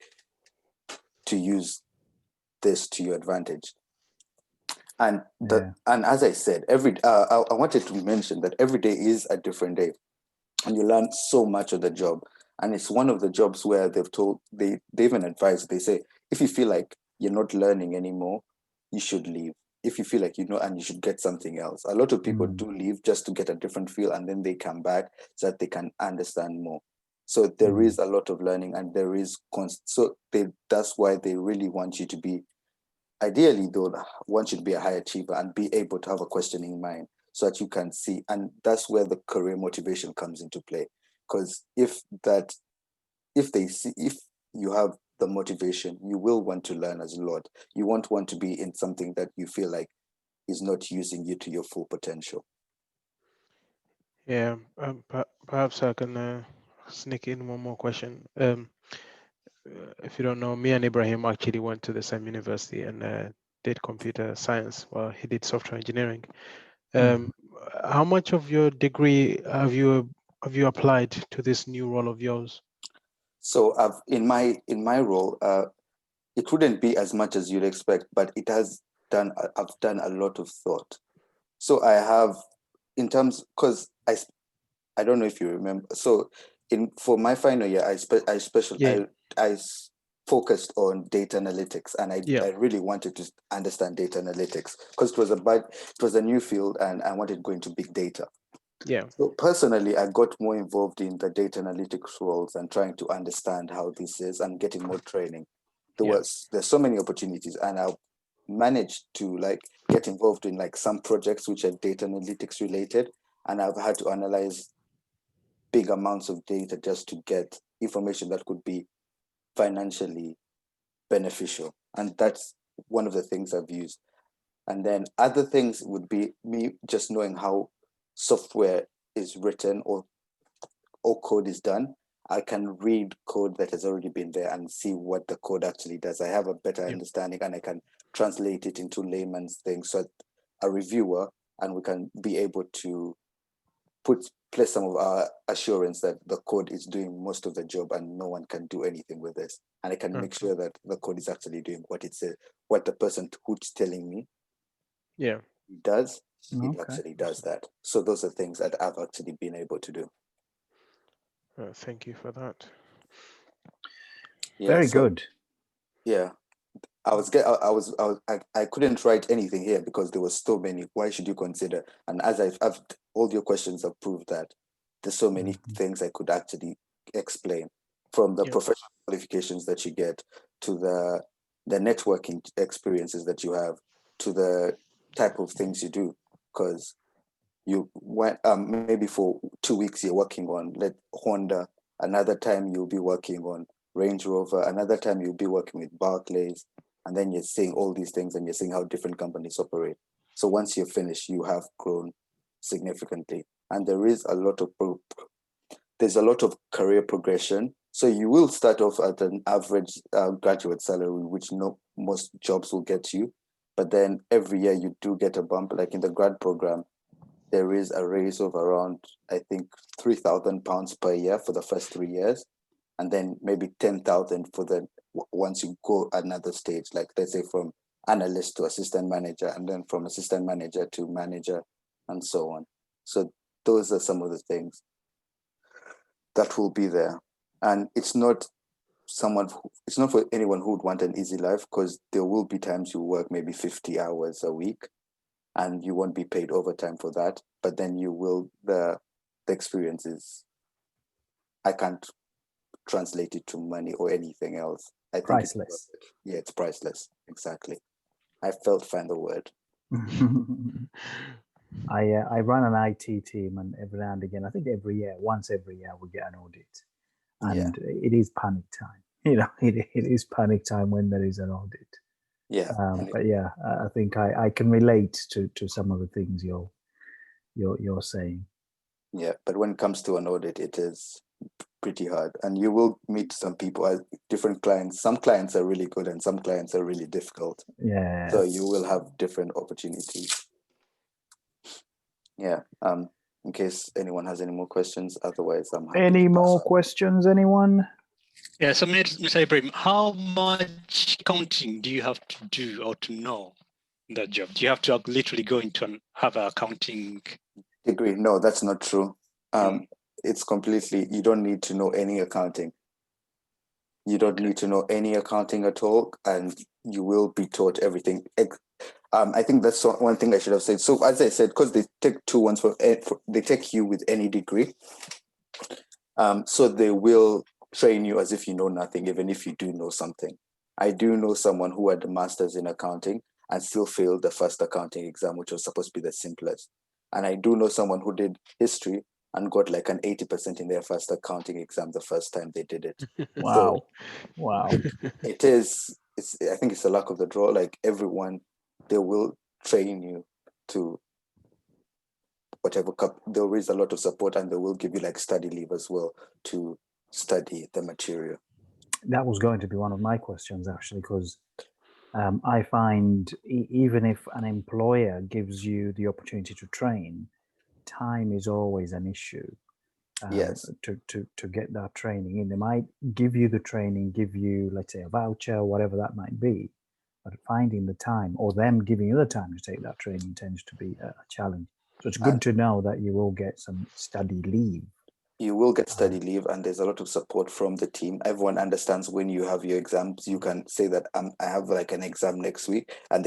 use this to your advantage. And and as I said, I wanted to mention that every day is a different day, and you learn so much of the job. And it's one of the jobs where they even advise, they say, if you feel like you're not learning anymore, you should leave. If you feel like you know, and you should get something else. A lot of people do leave just to get a different feel, and then they come back so that they can understand more. So there is a lot of learning, and there is that's why they really want you to be, ideally though, one should be a high achiever and be able to have a questioning mind so that you can see. And that's where the career motivation comes into play. Because if you have the motivation, you will want to learn as a lot. You won't want to be in something that you feel like is not using you to your full potential. Yeah, perhaps I can sneak in one more question. If you don't know, me and Ibrahim actually went to the same university and did computer science. Well, he did software engineering. How much of your degree have you applied to this new role of yours? So in my role, it wouldn't be as much as you'd expect, but I've done a lot of thought. So I have, in terms, because I don't know if you remember. So for my final year, I focused on data analytics, and I really wanted to understand data analytics because it was a new field, and I wanted to go into big data. Yeah. So personally, I got more involved in the data analytics roles and trying to understand how this is and getting more training. There's so many opportunities, and I managed to get involved in some projects which are data analytics related, and I've had to analyze big amounts of data just to get information that could be financially beneficial. And that's one of the things I've used. And then other things would be me just knowing how software is written or code is done. I can read code that has already been there and see what the code actually does. I have a better understanding, and I can translate it into layman's things so a reviewer, and we can be able to place some of our assurance that the code is doing most of the job and no one can do anything with this. And I can make sure that the code is actually doing what it says, what the person who's telling me does, it actually does that. So those are things that I've actually been able to do. Thank you for that. Yeah, very good. Yeah. I couldn't write anything here because there was so many. Why should you consider? And as I've all your questions have proved that there's so many things I could actually explain, from the professional qualifications that you get to the networking experiences that you have to the type of things you do. Because you went maybe for 2 weeks you're working on Honda, another time you'll be working on Range Rover, another time you'll be working with Barclays, and then you're seeing all these things and you're seeing how different companies operate. So once you're finished, you have grown significantly, and there is a lot of there's a lot of career progression. So you will start off at an average graduate salary, which most jobs will get you, but then every year you do get a bump. Like in the grad program, there is a raise of around, I think, £3,000 per year for the first 3 years, and then maybe 10,000 for once you go another stage, like let's say from analyst to assistant manager, and then from assistant manager to manager, and so on. So those are some of the things that will be there. And it's not for anyone who would want an easy life, because there will be times you work maybe 50 hours a week and you won't be paid overtime for that. But then you will, the experience is, I can't translate it to money or anything else. I think Priceless. it's worth it. Yeah, it's priceless. Exactly. I felt find the word. I run an IT team, and every now and again, I think once every year, we get an audit, and it is panic time. It is panic time when there is an audit. Yeah. But yeah, I think I can relate to some of the things you're saying. Yeah, but when it comes to an audit, it is pretty hard, and you will meet some people, different clients. Some clients are really good, and some clients are really difficult. Yeah. So you will have different opportunities. Yeah. In case anyone has any more questions, otherwise I'm happy. Any more questions, anyone? Yeah, so Mr. Ibrahim, how much accounting do you have to do or to know in that job? Do you have to literally go into and have an accounting degree? No, that's not true. It's completely, you don't need to know any accounting. You don't need to know any accounting at all, and you will be taught everything. I think that's one thing I should have said. So as I said, because they take they take you with any degree. So they will train you as if you know nothing, even if you do know something. I do know someone who had a master's in accounting and still failed the first accounting exam, which was supposed to be the simplest. And I do know someone who did history and got like an 80% in their first accounting exam the first time they did it. Wow. So wow. I think it's the luck of the draw. Like everyone, they will train you to whatever, there is a lot of support, and they will give you like study leave as well to study the material. That was going to be one of my questions, actually, because I find even if an employer gives you the opportunity to train, time is always an issue. Yes. To get that training in. They might give you the training, give you, let's say, a voucher, whatever that might be, but finding the time, or them giving you the time to take that training, tends to be a challenge. So it's good to know that you will get some study leave. You will get study leave, and there's a lot of support from the team. Everyone understands when you have your exams. You can say that I have like an exam next week, and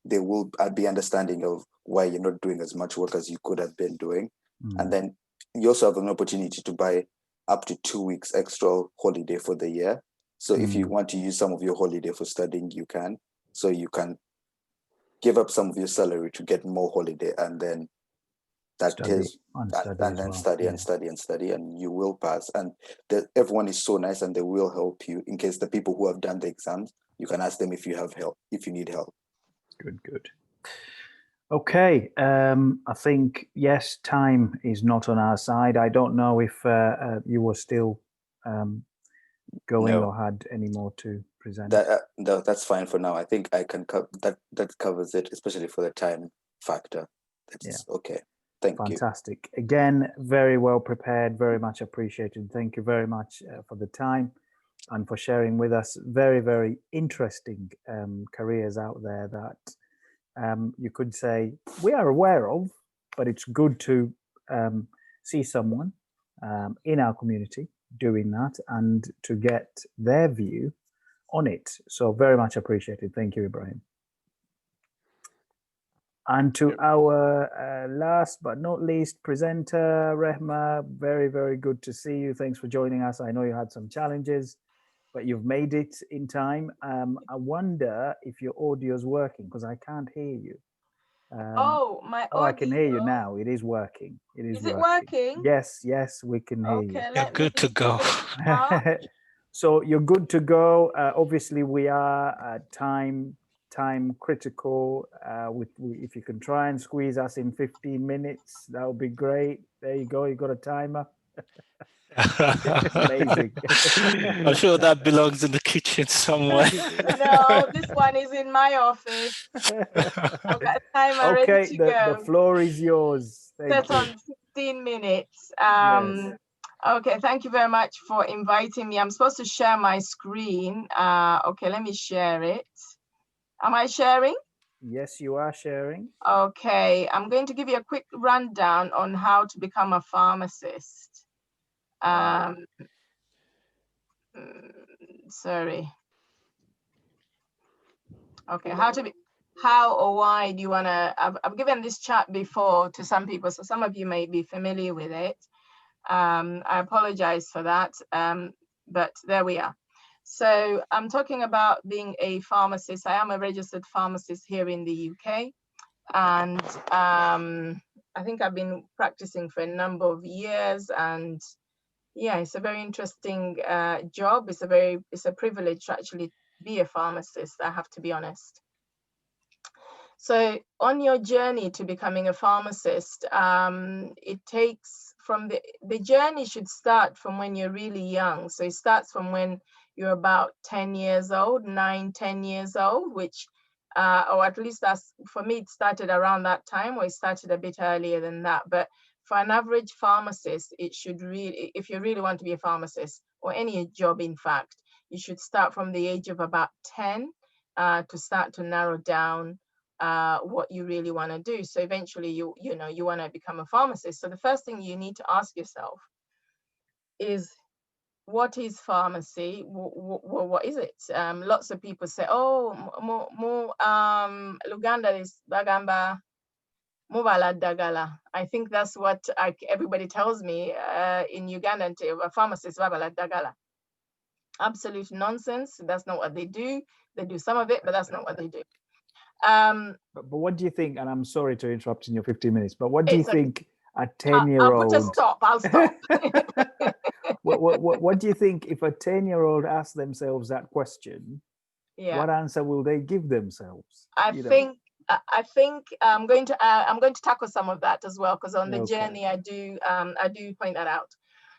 they will be understanding of why you're not doing as much work as you could have been doing. And then you also have an opportunity to buy up to 2 weeks extra holiday for the year. So if you want to use some of your holiday for studying, you can. So you can give up some of your salary to get more holiday, and then study, and you will pass. And everyone is so nice, and they will help you. In case the people who have done the exams, you can ask them if you have help, if you need help. Good. Okay, I think, yes, time is not on our side. I don't know if you were still going or had any more to present. That's fine for now. I think I can that covers it, especially for the time factor. That's okay. Thank you. Fantastic. Again, very well prepared, very much appreciated. Thank you very much for the time and for sharing with us very, very interesting careers out there that you could say we are aware of, but it's good to see someone in our community doing that and to get their view on it. So very much appreciated. Thank you, Ibrahim. And to our last but not least presenter, Rehma, very, very good to see you. Thanks for joining us. I know you had some challenges, but you've made it in time. I wonder if your audio is working, because I can't hear you. My audio. I can hear you now. It is working. Is it working? Yes, we can hear you. You're good to go. So you're good to go. Obviously, we are at time critical. If you can try and squeeze us in 15 minutes, that would be great. There you go. You got a timer. Amazing. I'm sure that belongs in the kitchen somewhere. No, this one is in my office. I've got a timer ready to go. The floor is yours. Set on 15 minutes. Yes. Okay, thank you very much for inviting me. I'm supposed to share my screen. Okay, let me share it. Am I sharing? Yes, you are sharing. Okay, I'm going to give you a quick rundown on how to become a pharmacist. Sorry. Okay, how or why do you want to, I've given this chart before to some people, so some of you may be familiar with it. I apologize for that, but there we are. So I'm talking about being a pharmacist. I am a registered pharmacist here in the UK. And I think I've been practicing for a number of years, and yeah, it's a very interesting job. It's a privilege to actually be a pharmacist, I have to be honest. So on your journey to becoming a pharmacist, it takes from the journey should start from when you're really young. So it starts from when you're about 10 years old, 9, 10 years old, which or at least that's for me, it started around that time, or it started a bit earlier than that. But for an average pharmacist, it should really, if you really want to be a pharmacist, or any job in fact, you should start from the age of about 10 to start to narrow down what you really want to do. So eventually you want to become a pharmacist. So the first thing you need to ask yourself is, what is pharmacy? What is it? Lots of people say, oh, Luganda is bagamba mubala dagala. I think that's what everybody tells me in Uganda, a pharmacist babala dagala. Absolute nonsense. That's not what they do. They do some of it, but that's not what they do. But what do you think? And I'm sorry to interrupt in your 15 minutes, but what do you think a 10-year-old? I'll put a stop. I'll stop. What do you think if a 10-year-old asks themselves that question? Yeah. What answer will they give themselves? I think I'm going to tackle some of that as well, because on the journey I do point that out.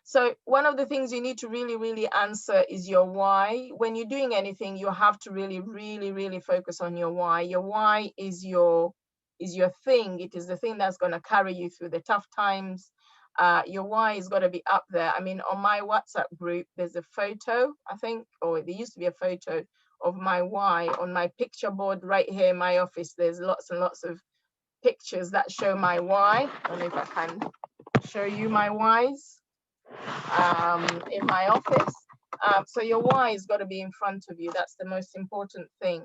So one of the things you need to really answer is your why. When you're doing anything, you have to really focus on your why. Your why is your thing. It is the thing that's going to carry you through the tough times. Your why is going to be up there. I mean, on my WhatsApp group, there's a photo, I think, or there used to be a photo of my why on my picture board right here in my office. There's lots and lots of pictures that show my why. I don't know if I can show you my whys in my office. So your why has got to be in front of you. That's the most important thing.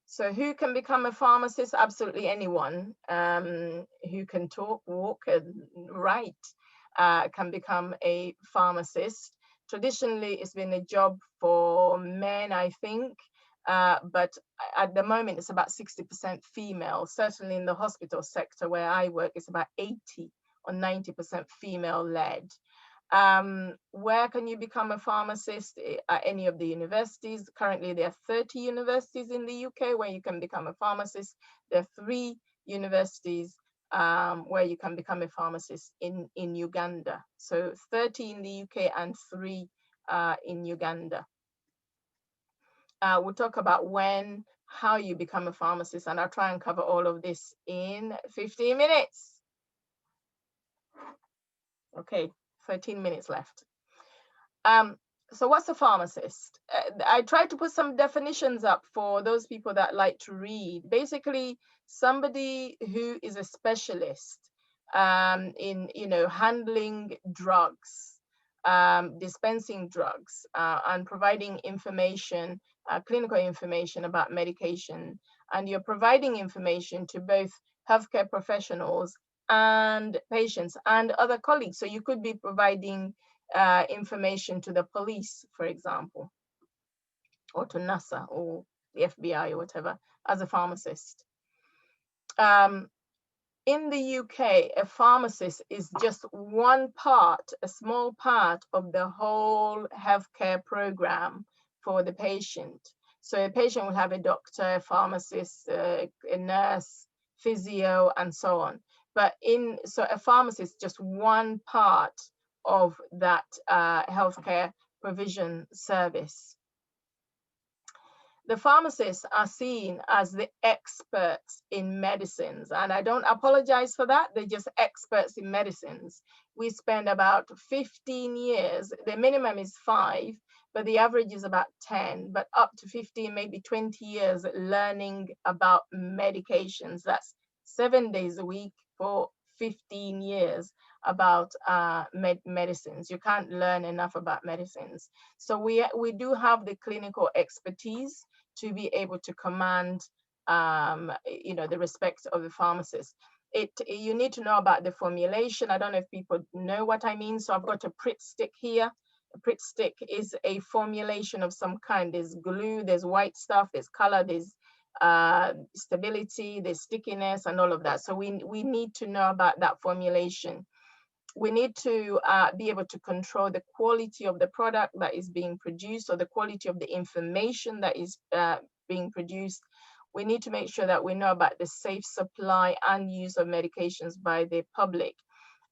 So who can become a pharmacist? Absolutely anyone who can talk, walk, and write can become a pharmacist. Traditionally, it's been a job for men, I think, but at the moment, it's about 60% female. Certainly in the hospital sector where I work, it's about 80 or 90% female-led. Where can you become a pharmacist? At any of the universities. Currently, there are 30 universities in the UK where you can become a pharmacist. There are 3 universities where you can become a pharmacist in Uganda. So 30 in the UK and 3 in Uganda. We'll talk about how you become a pharmacist, and I'll try and cover all of this in 15 minutes. Okay, 13 minutes left. So what's a pharmacist? I tried to put some definitions up for those people that like to read. Basically, somebody who is a specialist in handling drugs, dispensing drugs, and providing information, clinical information about medication. And you're providing information to both healthcare professionals and patients and other colleagues. So you could be providing information to the police, for example, or to NASA or the FBI or whatever, as a pharmacist. In the UK, a pharmacist is just one part, a small part of the whole healthcare program for the patient. So a patient will have a doctor, a pharmacist, a nurse, physio, and so on. But so a pharmacist is just one part of that healthcare provision service. The pharmacists are seen as the experts in medicines, and I don't apologize for that. They're just experts in medicines. We spend about 15 years, the minimum is 5, but the average is about 10, but up to 15, maybe 20 years learning about medications. That's 7 days a week for 15 years about medicines. You can't learn enough about medicines. So we do have the clinical expertise to be able to command the respect of the pharmacist. You need to know about the formulation. I don't know if people know what I mean. So I've got a Pritt stick here. Pritt stick is a formulation of some kind. There's glue, there's white stuff, there's color, there's stability, there's stickiness, and all of that. So we need to know about that formulation. We need to be able to control the quality of the product that is being produced, or the quality of the information that is being produced. We need to make sure that we know about the safe supply and use of medications by the public.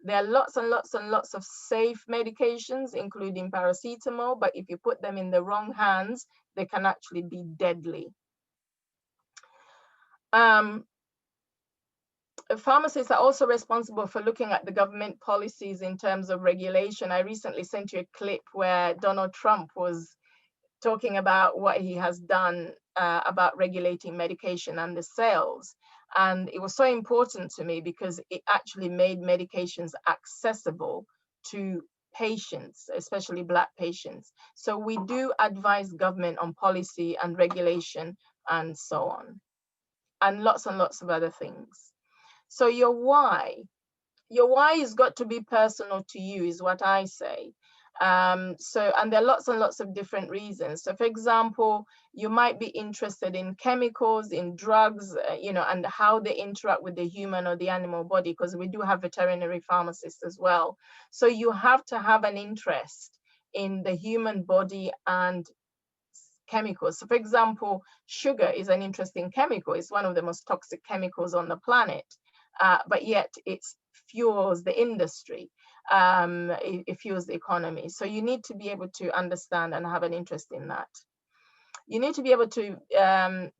There are lots and lots and lots of safe medications, including paracetamol, but if you put them in the wrong hands, they can actually be deadly. Pharmacists are also responsible for looking at the government policies in terms of regulation. I recently sent you a clip where Donald Trump was talking about what he has done about regulating medication and the sales. And it was so important to me because it actually made medications accessible to patients, especially Black patients. So we do advise government on policy and regulation and so on, and lots of other things. So your why has got to be personal to you, is what I say. And there are lots and lots of different reasons. So for example, you might be interested in chemicals, in drugs, and how they interact with the human or the animal body, because we do have veterinary pharmacists as well. So you have to have an interest in the human body and chemicals. So for example, sugar is an interesting chemical. It's one of the most toxic chemicals on the planet, but yet it fuels the industry. It fuels the economy. So you need to be able to understand and have an interest in that. You need to be able to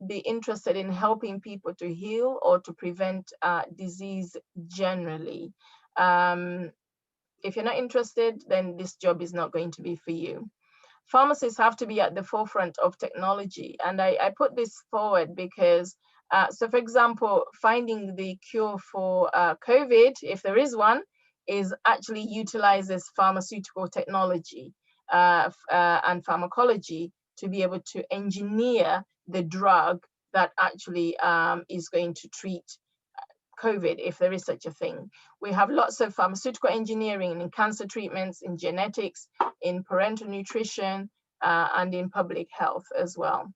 be interested in helping people to heal or to prevent disease generally. If you're not interested, then this job is not going to be for you. Pharmacists have to be at the forefront of technology. And I put this forward because, so for example, finding the cure for COVID, if there is one, is actually utilizes pharmaceutical technology and pharmacology to be able to engineer the drug that actually is going to treat COVID, if there is such a thing. We have lots of pharmaceutical engineering in cancer treatments, in genetics, in parental nutrition, and in public health as well.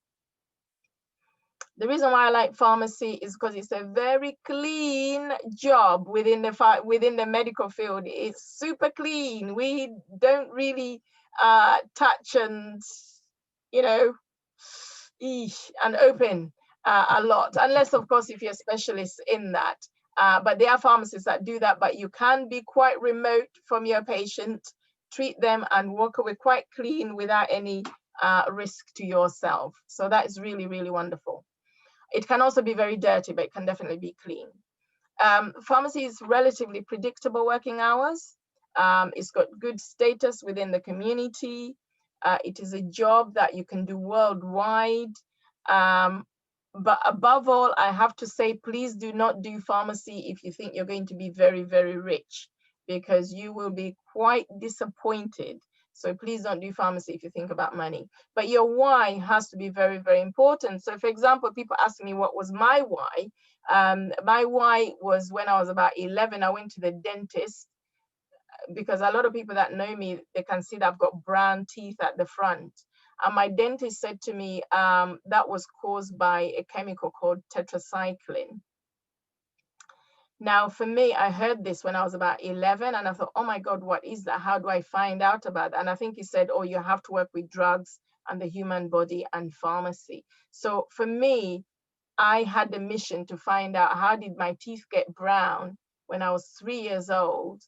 The reason why I like pharmacy is because it's a very clean job within the medical field. It's super clean. We don't really touch and, and open a lot, unless of course if you're a specialist in that. But there are pharmacists that do that, but you can be quite remote from your patient, treat them and walk away quite clean without any risk to yourself. So that is really, really wonderful. It can also be very dirty, but it can definitely be clean. Pharmacy is relatively predictable working hours. It's got good status within the community. It is a job that you can do worldwide. But above all, I have to say, please do not do pharmacy if you think you're going to be very, very rich, because you will be quite disappointed. So please don't do pharmacy if you think about money. But your why has to be very, very important. So for example, people ask me what was my why. My why was when I was about 11, I went to the dentist, because a lot of people that know me, they can see that I've got brown teeth at the front. And my dentist said to me that was caused by a chemical called tetracycline. Now, for me, I heard this when I was about 11, and I thought, oh my God, what is that? How do I find out about that? And I think he said, oh, you have to work with drugs and the human body and pharmacy. So for me, I had the mission to find out, how did my teeth get brown when I was 3 years old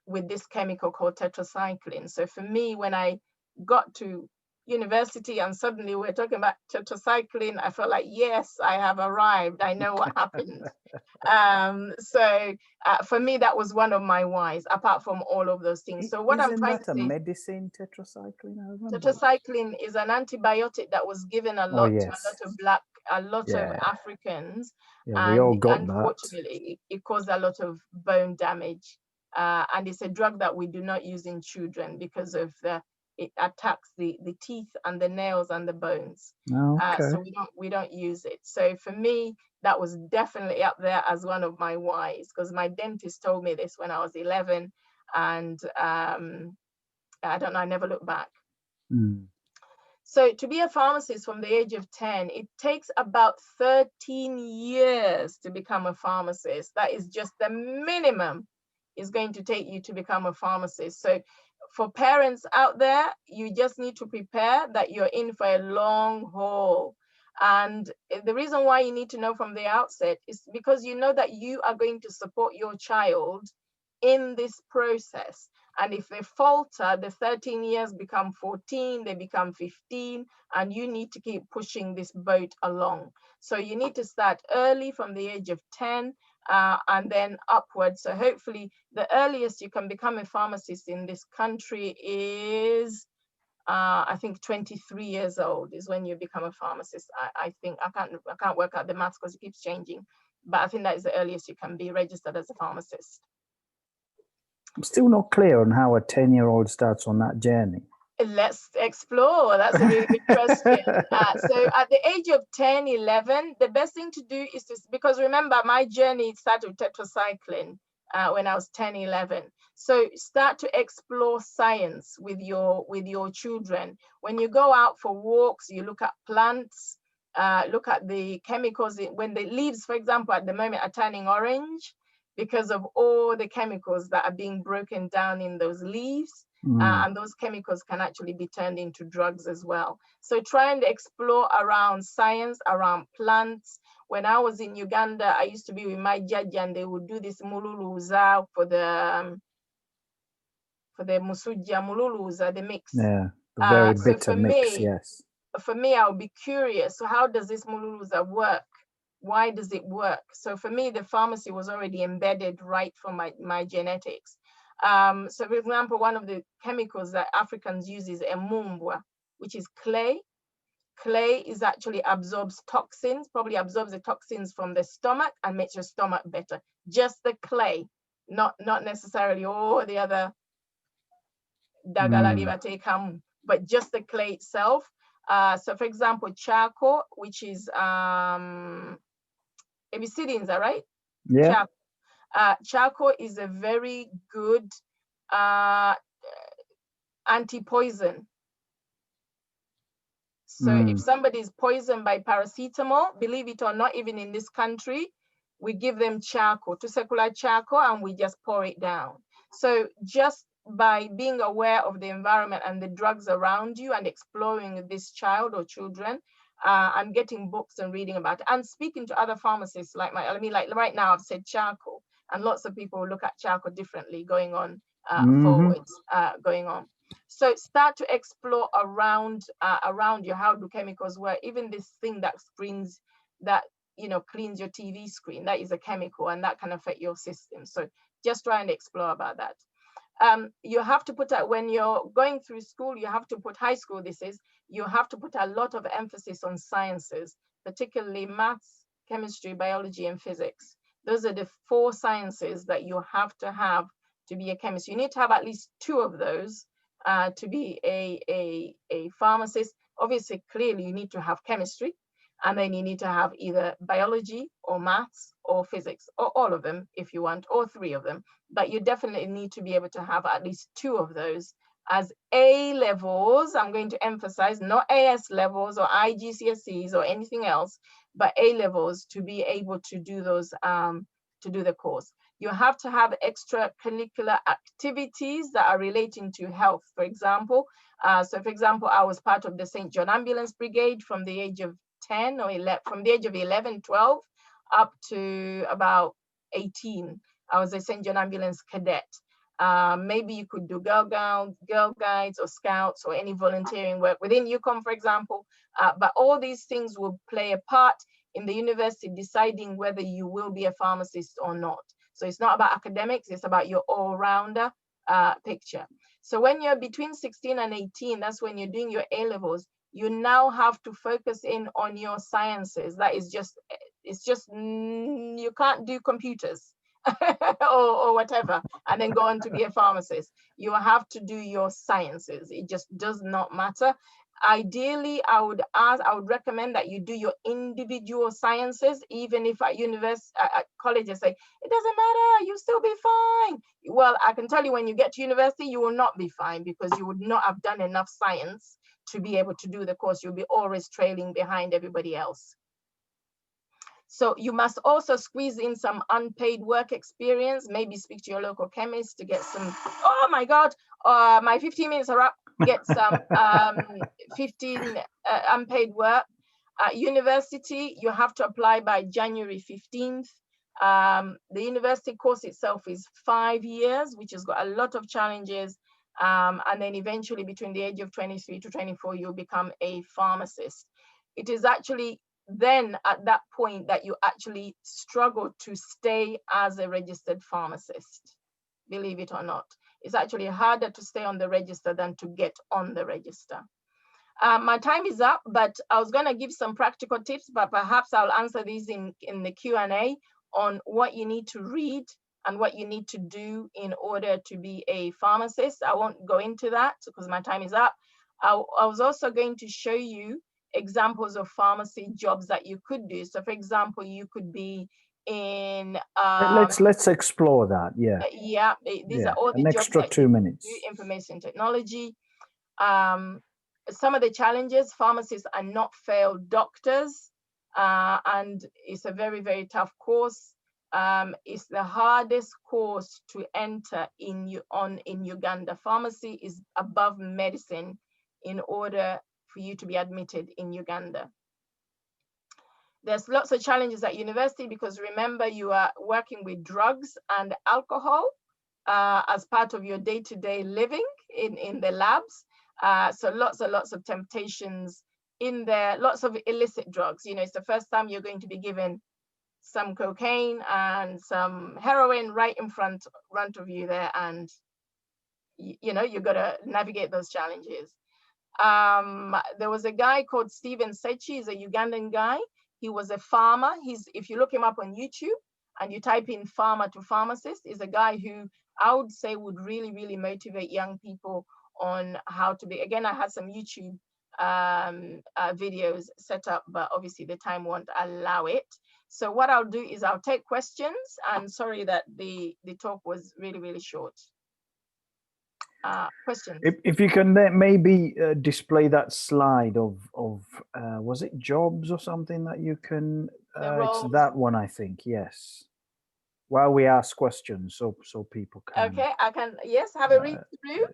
with this chemical called tetracycline. So for me, when I got to university and suddenly we're talking about tetracycline, I felt like, yes, I have arrived. I know what happened. So for me, that was one of my whys, apart from all of those things. So what I'm trying to say, isn't that a medicine, tetracycline? Tetracycline is an antibiotic that was given a lot to a lot of Africans. Yeah, we all got that. Unfortunately, it caused a lot of bone damage. And it's a drug that we do not use in children because of it attacks the teeth and the nails and the bones. So we don't use it. So for me, that was definitely up there as one of my whys, because my dentist told me this when I was 11. And I don't know, I never looked back. Mm. So to be a pharmacist from the age of 10, it takes about 13 years to become a pharmacist. That is just the minimum is going to take you to become a pharmacist. So for parents out there, you just need to prepare that you're in for a long haul. And the reason why you need to know from the outset is because you know that you are going to support your child in this process. And if they falter, the 13 years become 14, they become 15, and you need to keep pushing this boat along. So you need to start early from the age of 10 and then upwards. So hopefully the earliest you can become a pharmacist in this country is, I think 23 years old is when you become a pharmacist. I think, I can't work out the maths because it keeps changing, but I think that is the earliest you can be registered as a pharmacist. I'm still not clear on how a 10-year-old starts on that journey. Let's explore. That's a really good question. So at the age of 10, 11, the best thing to do is to, because remember, my journey started with tetracycline when I was 10, 11. So start to explore science with your children. When you go out for walks, you look at plants, look at the chemicals. When the leaves, for example, at the moment are turning orange because of all the chemicals that are being broken down in those leaves. And those chemicals can actually be turned into drugs as well. So try and explore around science, around plants. When I was in Uganda, I used to be with my judge and they would do this mululuza for the musujja mululuza, the mix. Yeah, the very So bitter mix, yes. For me, I'll be curious. So how does this mululuza work? Why does it work? So for me, the pharmacy was already embedded right from my genetics. So for example, one of the chemicals that Africans use is emumbwa, which is clay. Clay is actually absorbs toxins, probably absorbs the toxins from the stomach and makes your stomach better. Just the clay, not necessarily all the other dagala but just the clay itself. So for example, charcoal, which is Ebisidians, right? Yeah. Charcoal is a very good anti-poison. So if somebody is poisoned by paracetamol, believe it or not, even in this country, we give them charcoal, to circular charcoal, and we just pour it down. So just by being aware of the environment and the drugs around you and exploring this child or children, and getting books and reading about it and speaking to other pharmacists like like right now I've said charcoal, and lots of people look at charcoal differently going on forwards, going on. So start to explore around you. How do chemicals work? Even this thing that screens, that cleans your TV screen, that is a chemical and that can affect your system. So just try and explore about that. You have to put out, when you're going through school, you have to put, high school this is, you have to put a lot of emphasis on sciences, particularly maths, chemistry, biology, and physics. Those are the 4 sciences that you have to be a chemist. You need to have at least 2 of those to be a pharmacist. Obviously, clearly, you need to have chemistry, and then you need to have either biology or maths or physics, or all of them if you want, or 3 of them. But you definitely need to be able to have at least 2 of those as A levels. I'm going to emphasize, not AS levels or IGCSEs or anything else, but A levels to be able to do those, to do the course. You have to have extracurricular activities that are relating to health, for example. So for example, I was part of the St. John Ambulance Brigade from the age of 10 or 11, from the age of 11, 12, up to about 18. I was a St. John Ambulance cadet. Maybe you could do Girl Guides or Scouts or any volunteering work within UCOMM, for example. But all these things will play a part in the university deciding whether you will be a pharmacist or not. So it's not about academics, it's about your all-rounder picture. So when you're between 16 and 18, that's when you're doing your A-levels, you now have to focus in on your sciences. That is just, it's just, you can't do computers or whatever, and then go on to be a pharmacist. You have to do your sciences. It just does not matter. Ideally, I would recommend that you do your individual sciences, even if at university, at college, they say, it doesn't matter, you'll still be fine. well, I can tell you when you get to university, you will not be fine because you would not have done enough science to be able to do the course. You'll be always trailing behind everybody else. So you must also squeeze in some unpaid work experience, maybe speak to your local chemist to get some, oh my God, my 15 minutes are up, get some 15 unpaid work. University, you have to apply by January 15th. The university course itself is 5 years, which has got a lot of challenges. And then eventually between the age of 23 to 24, you'll become a pharmacist. It is actually then at that point that you actually struggle to stay as a registered pharmacist, believe it or not. It's actually harder to stay on the register than to get on the register. My time is up, but I was going to give some practical tips, but perhaps I'll answer these in the Q&A on what you need to read and what you need to do in order to be a pharmacist. I won't go into that because my time is up. I was also going to show you examples of pharmacy jobs that you could do. So for example, you could be in let's explore that. Yeah, these are all the an jobs extra that 2 minutes. do, information technology. Some of the challenges, pharmacists are not failed doctors, and it's a very, very tough course. It's the hardest course to enter in Uganda. Pharmacy is above medicine in order for you to be admitted in Uganda. There's lots of challenges at university because remember, you are working with drugs and alcohol as part of your day-to-day living in the labs. So lots and lots of temptations in there, lots of illicit drugs. You know, it's the first time you're going to be given some cocaine and some heroin right in front of you there. And, you know, you've got to navigate those challenges. There was a guy called Stephen Sechi, he's a Ugandan guy. He was a farmer. If you look him up on YouTube and you type in farmer to pharmacist, is a guy who I would say would really, really motivate young people on how to be. Again, I had some YouTube videos set up, but obviously the time won't allow it. So what I'll do is I'll take questions. And sorry that the talk was really, really short. Questions? If you can then maybe display that slide of was it jobs or something that you can? It's that one, I think. Yes. While we ask questions, so people can. Okay, I can. Yes, have a read through.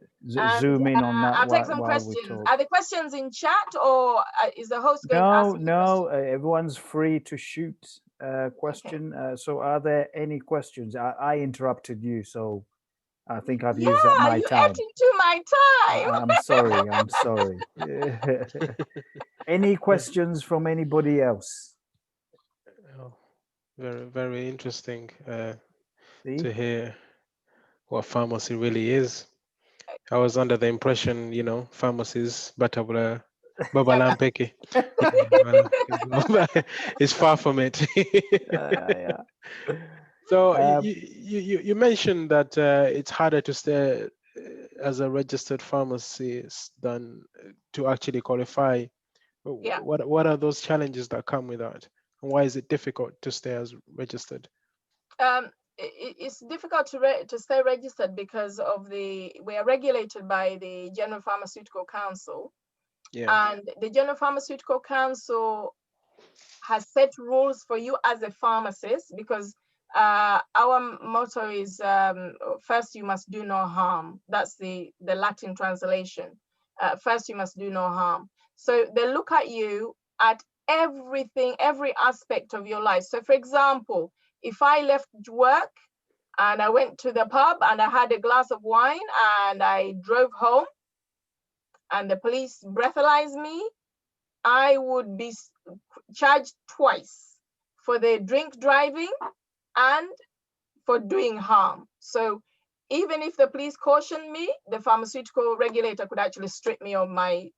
Zoom in on that. I'll take some questions. Are the questions in chat or is the host going to ask? No. Everyone's free to shoot a question. Okay. So, are there any questions? I interrupted you, so. I think I've used up my time. Ate into my time. I'm sorry. Any questions from anybody else? Oh, very, very interesting to hear what pharmacy really is. I was under the impression, you know, pharmacies, Baba Lampeki. It's far from it. Yeah. So you mentioned that it's harder to stay as a registered pharmacist than to actually qualify. Yeah. What are those challenges that come with that? And why is it difficult to stay as registered? It's difficult to stay registered because of we are regulated by the General Pharmaceutical Council. Yeah. And the General Pharmaceutical Council has set rules for you as a pharmacist because our motto is first you must do no harm. That's the Latin translation. First you must do no harm. So they look at you at everything, every aspect of your life. So for example, if I left work and I went to the pub and I had a glass of wine and I drove home and the police breathalyzed me, I would be charged twice for the drink driving and for doing harm. So even if the police cautioned me, the pharmaceutical regulator could actually strip me of my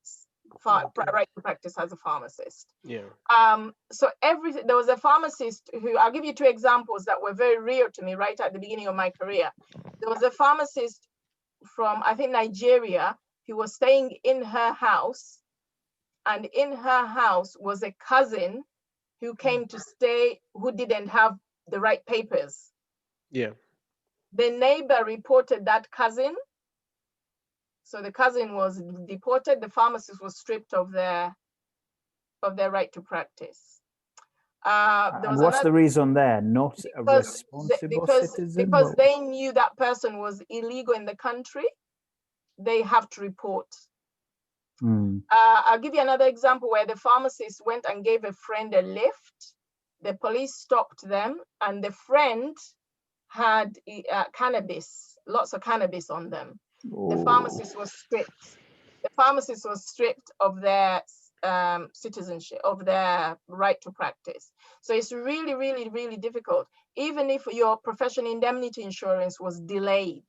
right to practice as a pharmacist. Yeah. So there was a pharmacist who, I'll give you two examples that were very real to me right at the beginning of my career. There was a pharmacist from, I think, Nigeria, who was staying in her house, and in her house was a cousin who came to stay, who didn't have the right papers. Yeah. the neighbor reported that cousin. So the cousin was deported. The pharmacist was stripped of their right to practice. And what's the reason there? Not a responsible citizen? Because they knew that person was illegal in the country. They have to report. I'll give you another example where the pharmacist went and gave a friend a lift. The police stopped them, and the friend had cannabis, lots of cannabis on them. The pharmacist was stripped. The pharmacist was stripped of their citizenship, of their right to practice. So it's really, really, really difficult. Even if your professional indemnity insurance was delayed,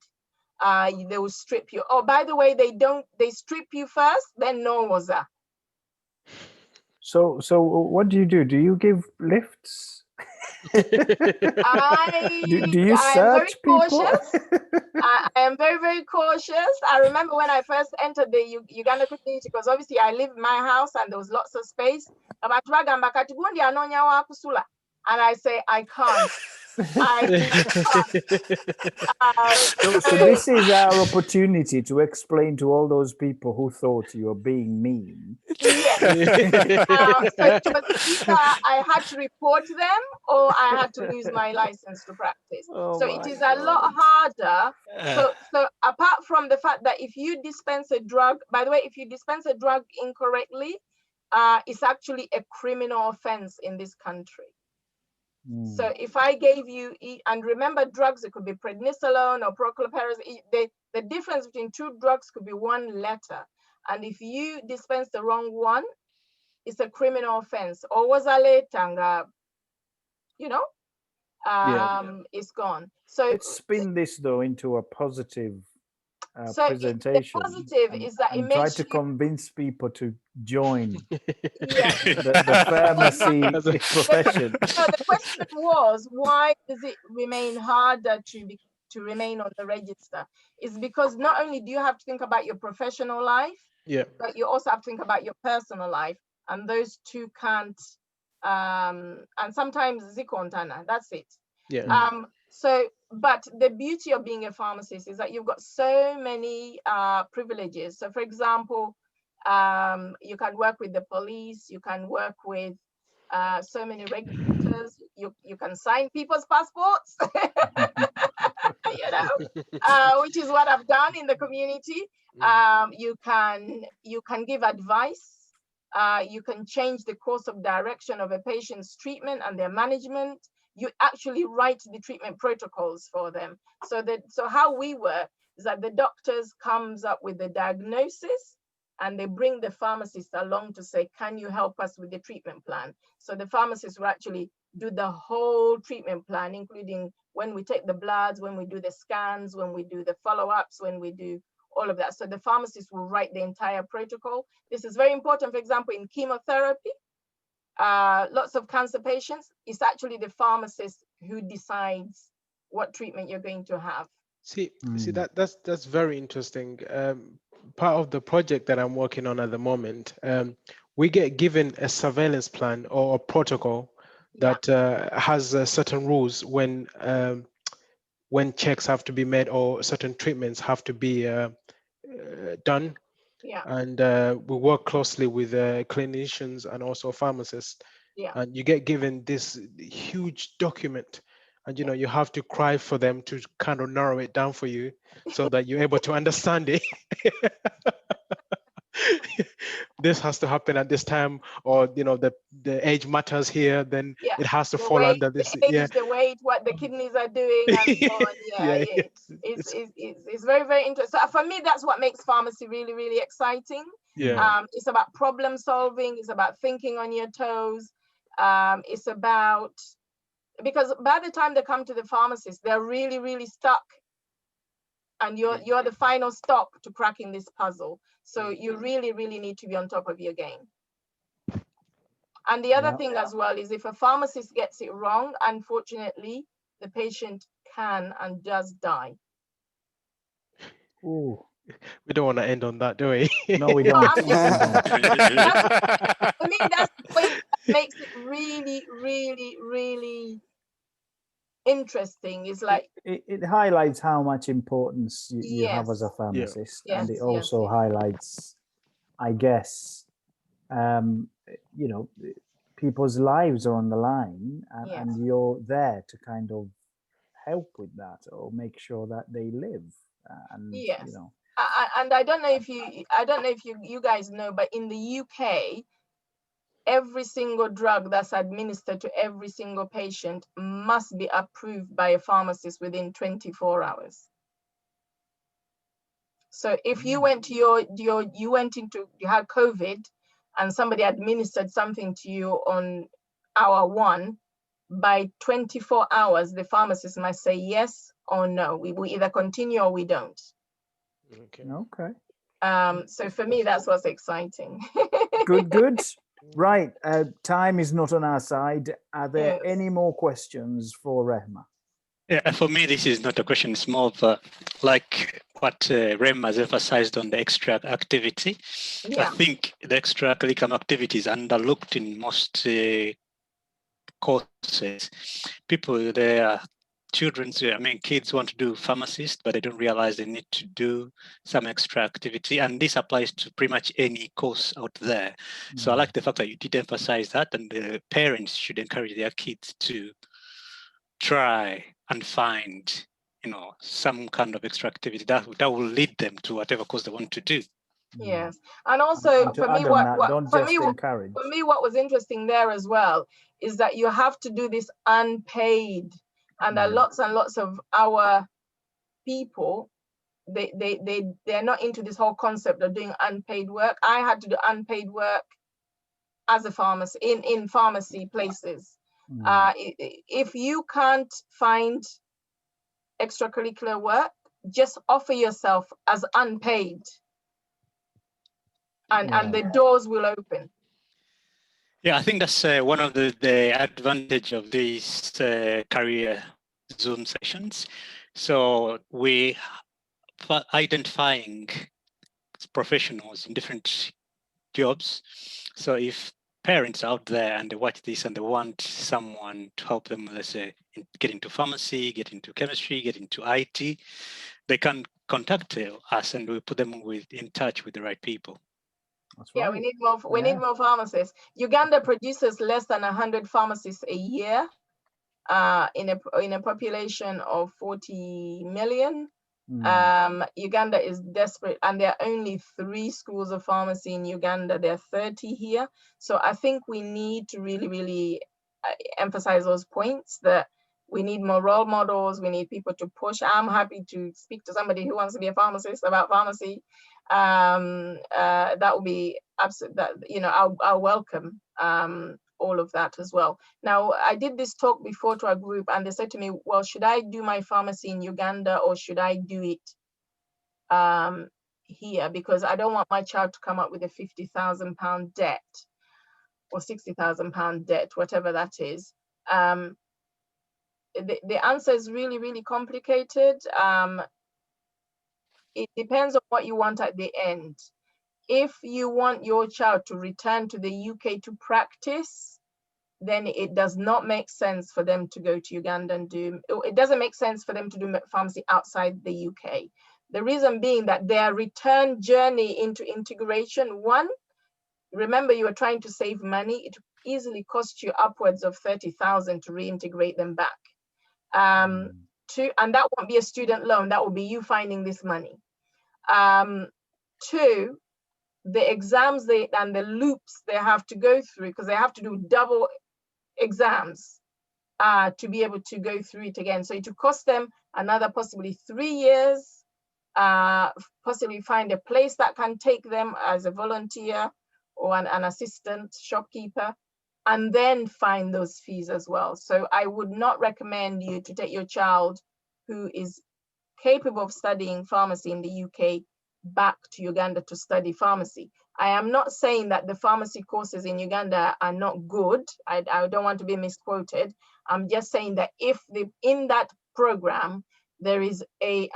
they will strip you. Oh, by the way, they strip you first, then no waza. So what do? Do you give lifts? Do you search people? I am very, very cautious. I remember when I first entered the Uganda community, because obviously I live in my house and there was lots of space. And I say, I can't. So this is our opportunity to explain to all those people who thought you were being mean. Yes. So it was either I had to report them or I had to lose my license to practice. So it is a lot harder. So apart from the fact that if you dispense a drug, by the way, if you dispense a drug incorrectly, it's actually a criminal offense in this country. So if I gave you, and remember drugs, it could be prednisolone or prochlorperazole, the difference between two drugs could be one letter. And if you dispense the wrong one, it's a criminal offense. Or was a late, it's gone. So let's spin this though into a positive presentation. The positive is that it makes try to convince people to join the pharmacy profession. So the question was, why does it remain harder to remain on the register? It's because not only do you have to think about your professional life, but you also have to think about your personal life, and those two can't. And sometimes zikontana. That's it. But the beauty of being a pharmacist is that you've got so many privileges. So for example, you can work with the police, you can work with so many regulators, you can sign people's passports, which is what I've done in the community. You can give advice. You can change the course of direction of a patient's treatment and their management. You actually write the treatment protocols for them. So how we work is that the doctors comes up with the diagnosis and they bring the pharmacist along to say, can you help us with the treatment plan? So the pharmacist will actually do the whole treatment plan, including when we take the bloods, when we do the scans, when we do the follow-ups, when we do all of that. So the pharmacist will write the entire protocol. This is very important, for example, in chemotherapy. Lots of cancer patients, it's actually the pharmacist who decides what treatment you're going to have. See, that's very interesting. Part of the project that I'm working on at the moment, we get given a surveillance plan or a protocol that has certain rules when checks have to be made or certain treatments have to be done. And we work closely with clinicians and also pharmacists. And you get given this huge document, and you have to cry for them to kind of narrow it down for you so that you're able to understand it. This has to happen at this time, or the age matters here, then it has to fall under this. The weight, what the kidneys are doing, and so on. It's very, very interesting. So for me, that's what makes pharmacy really, really exciting. It's about problem solving. It's about thinking on your toes. It's about, because by the time they come to the pharmacist, they're really, really stuck. And you're the final stop to cracking this puzzle. So you really, really need to be on top of your game. And the other thing as well is if a pharmacist gets it wrong, unfortunately, the patient can and does die. Ooh. We don't want to end on that, do we? No, we don't. For me, that's the point that makes it really, really, really interesting. It's like, it highlights how much importance you have as a yes, pharmacist, yes, and it yes, also yes. highlights, I guess, people's lives are on the line, Yes. and you're there to kind of help with that or make sure that they live. And Yes. you know, And I don't know if you guys know, but in the UK, every single drug that's administered to every single patient must be approved by a pharmacist within 24 hours. So if you went to you had COVID and somebody administered something to you on hour 1, by 24 hours, the pharmacist must say yes or no. We will either continue or we don't. okay. So for me, that's what's exciting. Good. Right. Time is not on our side. Are there Yes. any more questions for Rehma? Yeah, for me, this is not a question. It's more of like what Rem has emphasized on the extra activity. Yeah. I think the extra curriculum activity is underlooked in most courses. People, their children, kids want to do pharmacist, but they don't realize they need to do some extra activity. And this applies to pretty much any course out there. So I like the fact that you did emphasize that, and the parents should encourage their kids to try and find, some kind of extra activity that will lead them to whatever course they want to do. Yes, and also And to for me, add on that, don't just encourage. For me, what was interesting there as well is that you have to do this unpaid, and lots of our people, they're not into this whole concept of doing unpaid work. I had to do unpaid work as a pharmacist in pharmacy places. If you can't find extracurricular work, just offer yourself as unpaid, and the doors will open. Yeah, I think that's one of the advantage of these career Zoom sessions. So we identifying professionals in different jobs. So if parents out there and they watch this and they want someone to help them, let's say, get into pharmacy, get into chemistry, get into IT, they can contact us and we put them in touch with the right people. That's right. We need more pharmacists. Uganda produces less than 100 pharmacists a year, in a population of 40 million. Uganda is desperate, and there are only 3 schools of pharmacy in Uganda. There are 30 here. So I think we need to really emphasize those points, that we need more role models. We need people to push. I'm happy to speak to somebody who wants to be a pharmacist about pharmacy. That would be absolute. That, I'll welcome all of that as well. Now, I did this talk before to a group, and they said to me, well, should I do my pharmacy in Uganda or should I do it here? Because I don't want my child to come up with a £50,000 debt or £60,000 debt, whatever that is. The answer is really complicated. It depends on what you want at the end. If you want your child to return to the UK to practice, then it does not make sense for them to go to Uganda and it doesn't make sense for them to do pharmacy outside the UK. The reason being that their return journey into integration, one, remember you are trying to save money, it easily costs you upwards of 30,000 to reintegrate them back. Two, and that won't be a student loan, that will be you finding this money. Two, the exams and the loops they have to go through, because they have to do double exams to be able to go through it again. So it will cost them another possibly 3 years, possibly find a place that can take them as a volunteer or an assistant shopkeeper, and then find those fees as well. So I would not recommend you to take your child who is capable of studying pharmacy in the UK back to Uganda to study pharmacy. I am not saying that the pharmacy courses in Uganda are not good. I don't want to be misquoted. I'm just saying that if in that program there is a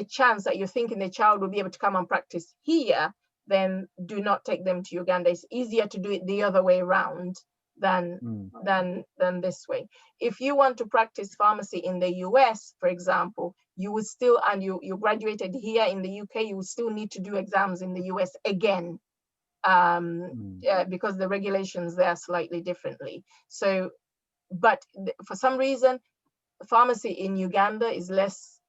chance that you're thinking the child will be able to come and practice here, then do not take them to Uganda. It's easier to do it the other way around than this way. If you want to practice pharmacy in the US, for example, you would still, and you graduated here in the UK, you would still need to do exams in the US again, because the regulations there are slightly differently. So, but for some reason, pharmacy in Uganda is less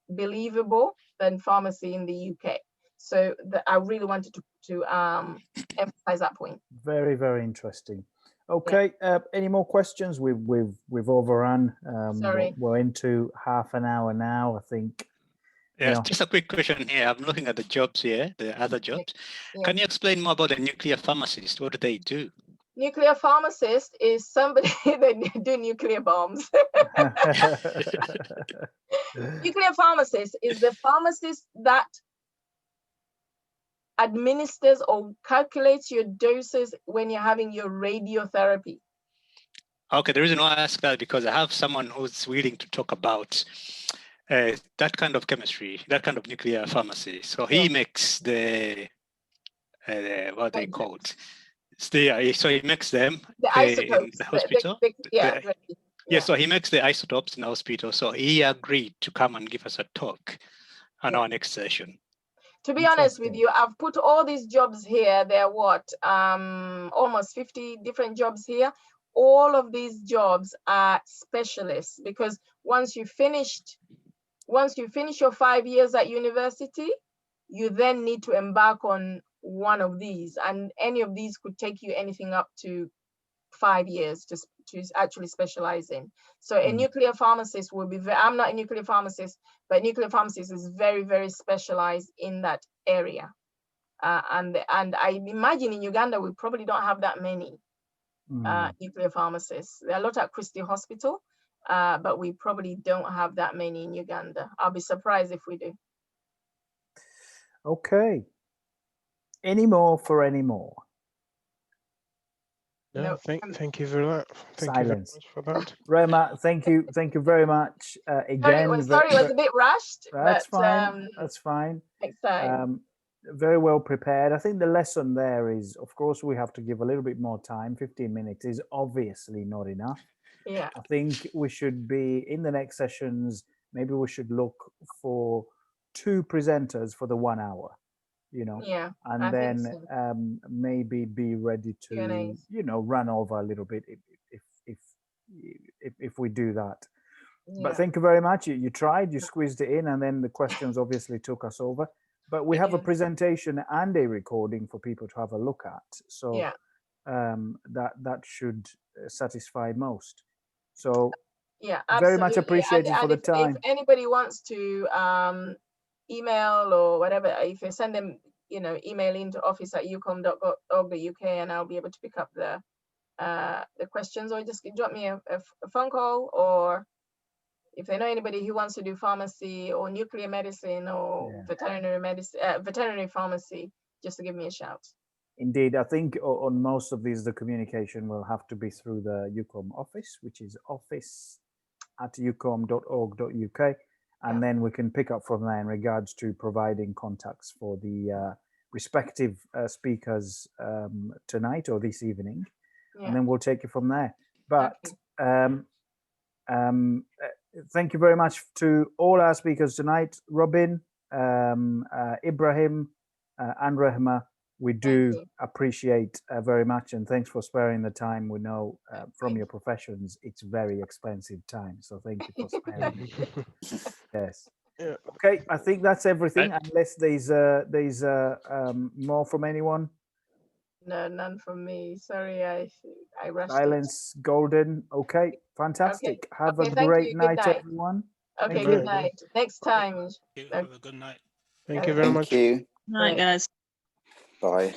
believable than pharmacy in the UK. So I really wanted to emphasize that point. Very, very interesting. Okay, any more questions? We've overrun. Sorry. We're into half an hour now, I think. Yes, just a quick question here. I'm looking at the jobs here, the other jobs. Yeah. Can you explain more about the nuclear pharmacist? What do they do? Nuclear pharmacist is somebody that do nuclear bombs. Nuclear pharmacist is the pharmacist that administers or calculates your doses when you're having your radiotherapy. Okay, the reason why I ask that because I have someone who's willing to talk about that kind of chemistry, that kind of nuclear pharmacy. So he makes the what they called. So he makes them The isotopes in the hospital. So he makes the isotopes in the hospital. So he agreed to come and give us a talk on our next session. To be honest with you, I've put all these jobs here. There are what, almost 50 different jobs here. All of these jobs are specialists, because once you finish your 5 years at university, you then need to embark on one of these, and any of these could take you anything up to 5 years to actually specialize in. So a nuclear pharmacist will be I'm not a nuclear pharmacist, but a nuclear pharmacist is very, very specialized in that area. And I imagine in Uganda, we probably don't have that many nuclear pharmacists. There are a lot at Christie Hospital, but we probably don't have that many in Uganda. I'll be surprised if we do. Okay. Any more for any more? No, thank you for that. Thank Silence. you very much for that. Rema, thank you very much again. Sorry, it was a bit rushed. That's but, fine. That's fine. Next time. Very well prepared. I think the lesson there is, of course, we have to give a little bit more time. 15 minutes is obviously not enough. Yeah. I think we should be in the next sessions. Maybe we should look for 2 presenters for the 1 hour. And then maybe be ready to run over a little bit if we do that. But thank you very much. You tried, you squeezed it in, and then the questions obviously took us over. But we have a presentation and a recording for people to have a look at, so that should satisfy most. So very much appreciated for the time. If anybody wants to email or whatever, if you send them email into office@ucom.org.uk, and I'll be able to pick up the questions, or just drop me a phone call, or if they know anybody who wants to do pharmacy or nuclear medicine or veterinary medicine, veterinary pharmacy, just to give me a shout. Indeed, I think on most of these, the communication will have to be through the UCOMM office, which is office@ucom.org.uk. And then we can pick up from there in regards to providing contacts for the respective speakers tonight or this evening. And then we'll take it from there. But thank you very much to all our speakers tonight, Robin, Ibrahim, and Rehma. We do appreciate very much, and thanks for sparing the time. We know from your professions, it's very expensive time. So thank you for sparing it. Yes. Yeah. Okay, I think that's everything, unless there's more from anyone. No, none from me. Sorry, I rushed. Silence, golden. Okay, fantastic. Have a great night, everyone. Okay, good night. Next time. Have a good night. Thank you very much. Thank you. Night, guys. Bye.